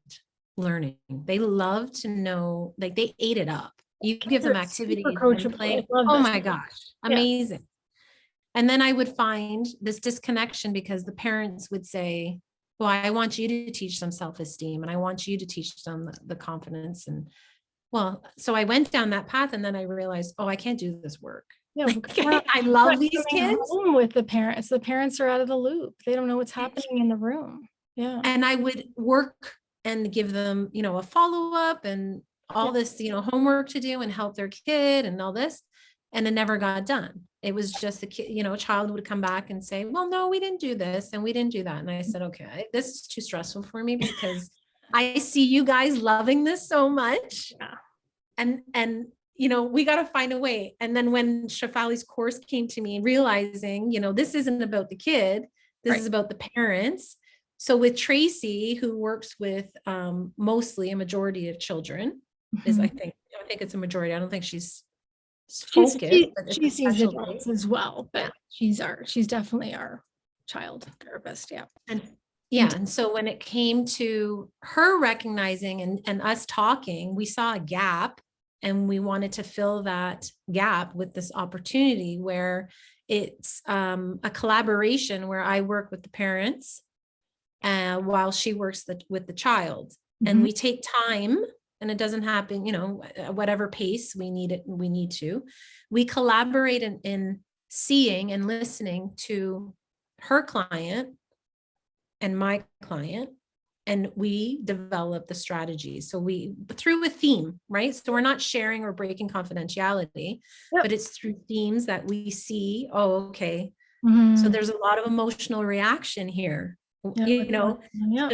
[SPEAKER 2] learning. They loved to know, like they ate it up. You give them activities and play. Oh my gosh, amazing. And then I would find this disconnection because the parents would say, well, I want you to teach them self-esteem and I want you to teach them the confidence. And so I went down that path and then I realized, I can't do this work.
[SPEAKER 1] Yeah,
[SPEAKER 2] I love these kids.
[SPEAKER 1] Home with the parents. The parents are out of the loop. They don't know what's happening in the room. Yeah.
[SPEAKER 2] And I would work and give them, a follow-up and all this, homework to do and help their kid and all this. And it never got done. It was just the kid, a child would come back and say, well, no, we didn't do this and we didn't do that. And I said, okay, this is too stressful for me because I see you guys loving this so much.
[SPEAKER 1] Yeah.
[SPEAKER 2] And we got to find a way. And then when Shefali's course came to me, realizing, this isn't about the kid, this is about the parents. So with Tracy, who works with mostly a majority of children, is I think it's a majority. I don't think she's focused.
[SPEAKER 1] She sees adults as well, but she's definitely our child therapist. Yeah.
[SPEAKER 2] And so when it came to her recognizing and us talking, we saw a gap and we wanted to fill that gap with this opportunity where it's a collaboration where I work with the parents while she works with the child. And we take time, and it doesn't happen, at whatever pace we need to. We collaborate in seeing and listening to her client and my client, and we develop the strategy. So through a theme, right? So we're not sharing or breaking confidentiality, but it's through themes that we see, okay, so there's a lot of emotional reaction here.
[SPEAKER 1] Yeah.
[SPEAKER 2] you know,
[SPEAKER 1] Yeah.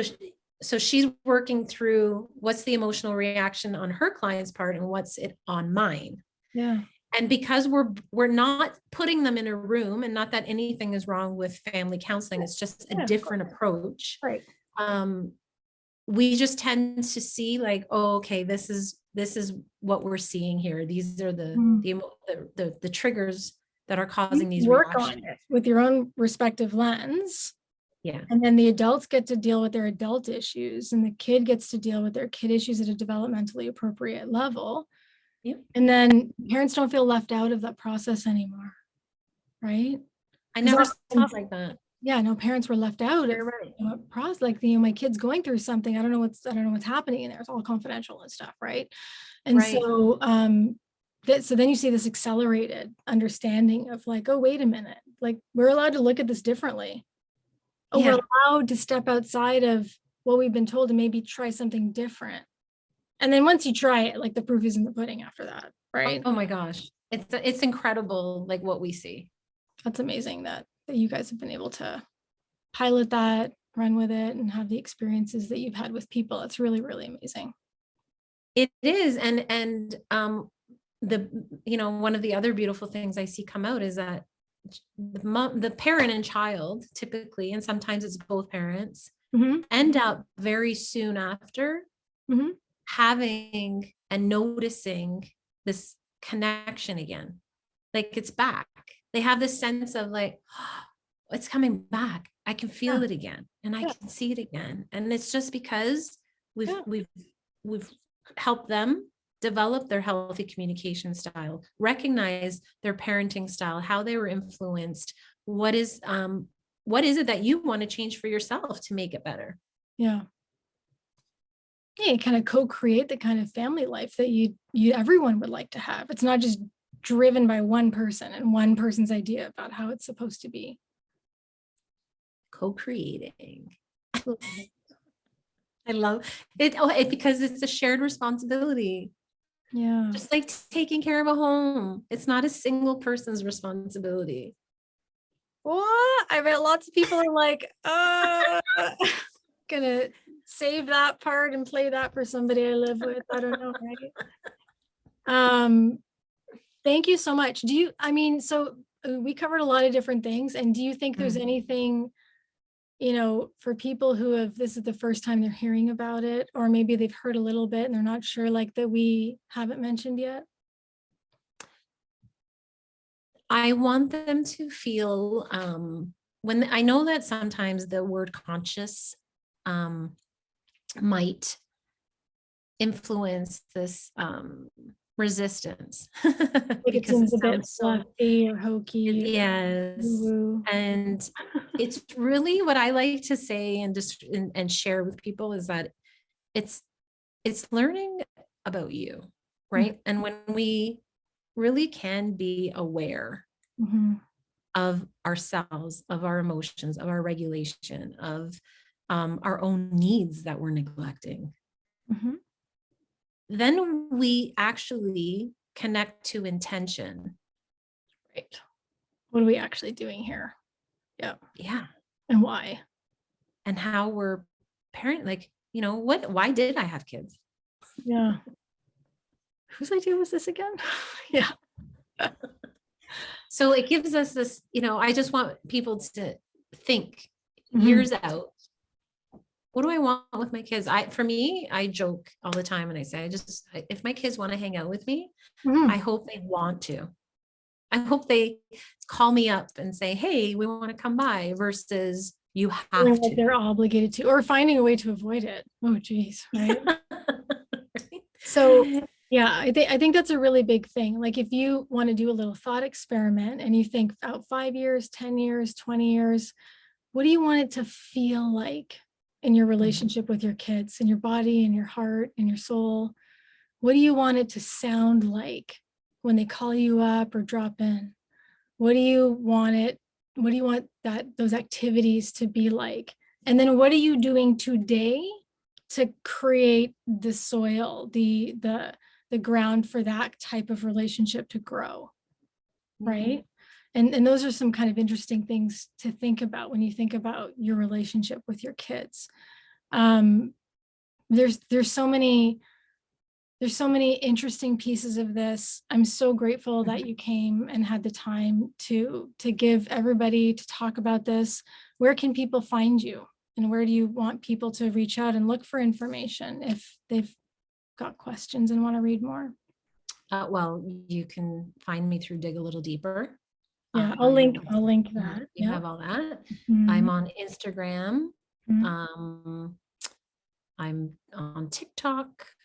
[SPEAKER 2] so she's working through what's the emotional reaction on her client's part and what's it on mine.
[SPEAKER 1] Yeah.
[SPEAKER 2] And because we're not putting them in a room, and not that anything is wrong with family counseling, it's just a
[SPEAKER 1] Yeah,
[SPEAKER 2] different approach.
[SPEAKER 1] right.
[SPEAKER 2] We just tend to see like, oh, okay, this is what we're seeing here. These are the triggers that are causing these
[SPEAKER 1] Work
[SPEAKER 2] reactions.
[SPEAKER 1] on it with your own respective lens.
[SPEAKER 2] Yeah.
[SPEAKER 1] And then the adults get to deal with their adult issues, and the kid gets to deal with their kid issues at a developmentally appropriate level.
[SPEAKER 2] Yep.
[SPEAKER 1] And then parents don't feel left out of that process anymore, right?
[SPEAKER 2] I never saw it like that.
[SPEAKER 1] Yeah, no, parents were left out
[SPEAKER 2] You're
[SPEAKER 1] of
[SPEAKER 2] right.
[SPEAKER 1] process. Like, my kid's going through something. I don't know what's happening in there. It's all confidential and stuff, right? And
[SPEAKER 2] Right.
[SPEAKER 1] so so then you see this accelerated understanding of like, oh, wait a minute, like we're allowed to look at this differently. Oh,
[SPEAKER 2] Yeah.
[SPEAKER 1] we're allowed to step outside of what we've been told and maybe try something different. And then once you try it, like the proof is in the pudding after that, right?
[SPEAKER 2] Oh my gosh. It's incredible, like what we see.
[SPEAKER 1] That's amazing that you guys have been able to pilot that, run with it, and have the experiences that you've had with people. It's really, really amazing.
[SPEAKER 2] It is. And one of the other beautiful things I see come out is that the parent and child typically, and sometimes it's both parents, end up very soon after having and noticing this connection again. Like it's back. They have this sense of like, oh, it's coming back. I can feel it again, and I can see it again. And it's just because we've helped them develop their healthy communication style, recognize their parenting style, how they were influenced. What is it that you want to change for yourself to make it better?
[SPEAKER 1] Yeah. Yeah, you kind of co-create the kind of family life that you everyone would like to have. It's not just driven by one person and one person's idea about how it's supposed to be.
[SPEAKER 2] Co-creating. I love it because it's a shared responsibility.
[SPEAKER 1] Yeah.
[SPEAKER 2] Just like taking care of a home. It's not a single person's responsibility.
[SPEAKER 1] What? I bet lots of people are like, gonna save that part and play that for somebody I live with. I don't know, right? Thank you so much. So we covered a lot of different things. And do you think there's anything, for people who this is the first time they're hearing about it, or maybe they've heard a little bit and they're not sure, like, that we haven't mentioned yet?
[SPEAKER 2] I want them to feel, when I know that sometimes the word conscious might influence this resistance.
[SPEAKER 1] Like it seems a bit fluffy or hokey.
[SPEAKER 2] Yes.
[SPEAKER 1] Woo-woo.
[SPEAKER 2] And it's really what I like to say and share with people is that it's learning about you, right? And when we really can be aware of ourselves, of our emotions, of our regulation, of our own needs that we're neglecting, then we actually connect to intention.
[SPEAKER 1] Right. What are we actually doing here? Yeah.
[SPEAKER 2] Yeah.
[SPEAKER 1] And why?
[SPEAKER 2] And how we're parent, like, why did I have kids?
[SPEAKER 1] Yeah. Whose idea was this again? Yeah.
[SPEAKER 2] So it gives us this, I just want people to think years out. What do I want with my kids? For me, I joke all the time and I say, if my kids want to hang out with me, I hope they want to. I hope they call me up and say, hey, we want to come by, versus you have to.
[SPEAKER 1] They're obligated to, or finding a way to avoid it. Oh, geez. Right.
[SPEAKER 2] Right?
[SPEAKER 1] So yeah, I think that's a really big thing. Like, if you want to do a little thought experiment and you think out 5 years, 10 years, 20 years, what do you want it to feel like in your relationship with your kids, in your body, in your heart, in your soul? What do you want it to sound like when they call you up or drop in? What do you want those activities to be like? And then what are you doing today to create the soil, the ground for that type of relationship to grow, right? And those are some kind of interesting things to think about when you think about your relationship with your kids. There's so many interesting pieces of this. I'm so grateful that you came and had the time to give everybody to talk about this. Where can people find you, and where do you want people to reach out and look for information if they've got questions and want to read more?
[SPEAKER 2] Well, you can find me through Dig a Little Deeper.
[SPEAKER 1] Yeah, I'll link that.
[SPEAKER 2] You have all that.
[SPEAKER 1] Mhm.
[SPEAKER 2] I'm on Instagram.
[SPEAKER 1] Mhm.
[SPEAKER 2] I'm on TikTok.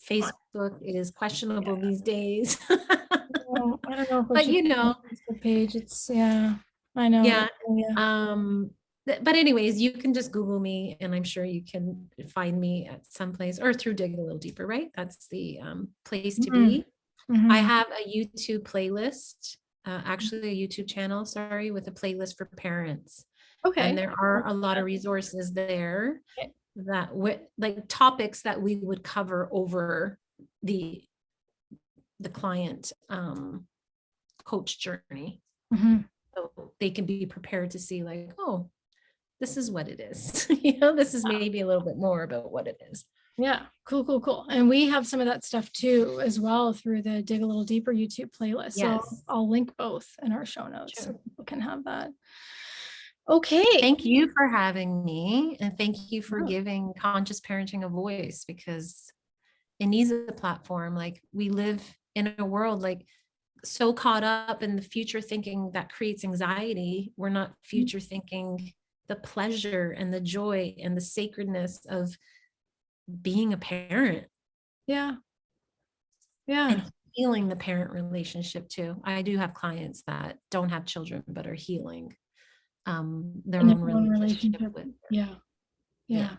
[SPEAKER 2] Facebook is questionable these days.
[SPEAKER 1] Well, I don't know if I
[SPEAKER 2] But
[SPEAKER 1] should Facebook page. It's I know.
[SPEAKER 2] yeah. But anyways, you can just Google me and I'm sure you can find me at some place, or through Dig a Little Deeper, right? That's the place to be. I have a YouTube playlist, actually a YouTube channel, sorry, with a playlist for parents.
[SPEAKER 1] Okay.
[SPEAKER 2] And there are a lot of resources there that like topics that we would cover over the client coach journey. So they can be prepared to see like, oh, this is what it is. This is maybe a little bit more about what it is.
[SPEAKER 1] Yeah, cool. And we have some of that stuff too, as well, through the Dig a Little Deeper YouTube playlist.
[SPEAKER 2] Yes.
[SPEAKER 1] So I'll link both in our show notes so people can have that. Okay.
[SPEAKER 2] Thank you for having me. And thank you for giving conscious parenting a voice, because it needs a platform. Like, we live in a world like so caught up in the future thinking that creates anxiety. We're not future thinking the pleasure and the joy and the sacredness of being a parent.
[SPEAKER 1] Yeah.
[SPEAKER 2] And healing the parent relationship too. I do have clients that don't have children but are healing their own relationship with.
[SPEAKER 1] Yeah.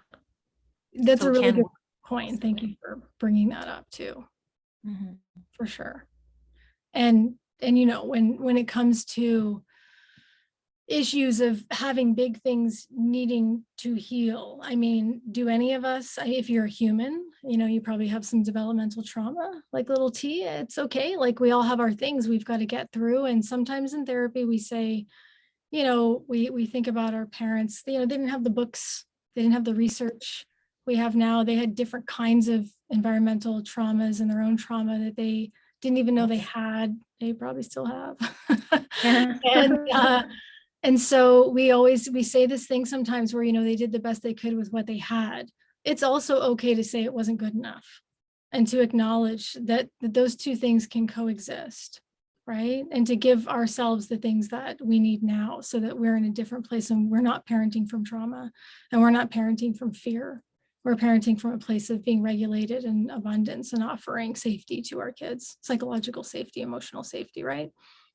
[SPEAKER 1] That's a really good point. Thank you for bringing that up too. For sure. And when it comes to issues of having big things needing to heal, I mean, do any of us, if you're a human, you probably have some developmental trauma, like little T. It's okay. Like, we all have our things we've got to get through. And sometimes in therapy we say, we think about our parents, they didn't have the books, they didn't have the research we have now. They had different kinds of environmental traumas and their own trauma that they didn't even know they had. They probably still have. And so we say this thing sometimes where, they did the best they could with what they had. It's also okay to say it wasn't good enough, and to acknowledge that those two things can coexist, right? And to give ourselves the things that we need now, so that we're in a different place and we're not parenting from trauma, and we're not parenting from fear. We're parenting from a place of being regulated and abundance and offering safety to our kids, psychological safety, emotional safety, right?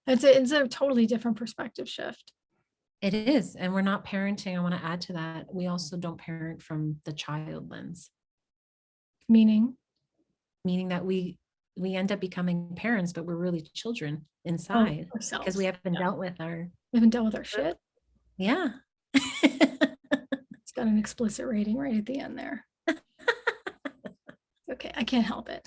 [SPEAKER 1] It's a totally different perspective shift.
[SPEAKER 2] It is. And we're not parenting. I want to add to that. We also don't parent from the child lens.
[SPEAKER 1] Meaning
[SPEAKER 2] that we end up becoming parents, but we're really children inside, because we haven't dealt with our
[SPEAKER 1] shit.
[SPEAKER 2] Yeah.
[SPEAKER 1] It's got an explicit rating right at the end there. Okay, I can't help it.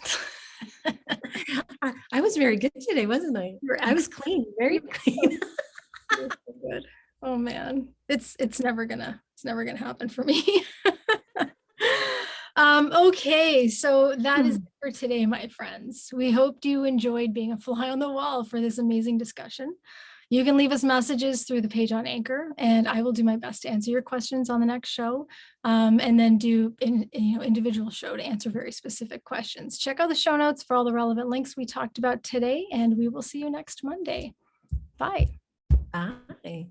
[SPEAKER 2] I was very good today, wasn't I? I was clean, very clean.
[SPEAKER 1] You're so good. Oh man, it's never gonna happen for me. Okay, so that is it for today, my friends. We hoped you enjoyed being a fly on the wall for this amazing discussion. You can leave us messages through the page on Anchor, and I will do my best to answer your questions on the next show, and then do individual show to answer very specific questions. Check out the show notes for all the relevant links we talked about today, and we will see you next Monday. Bye.
[SPEAKER 2] Bye.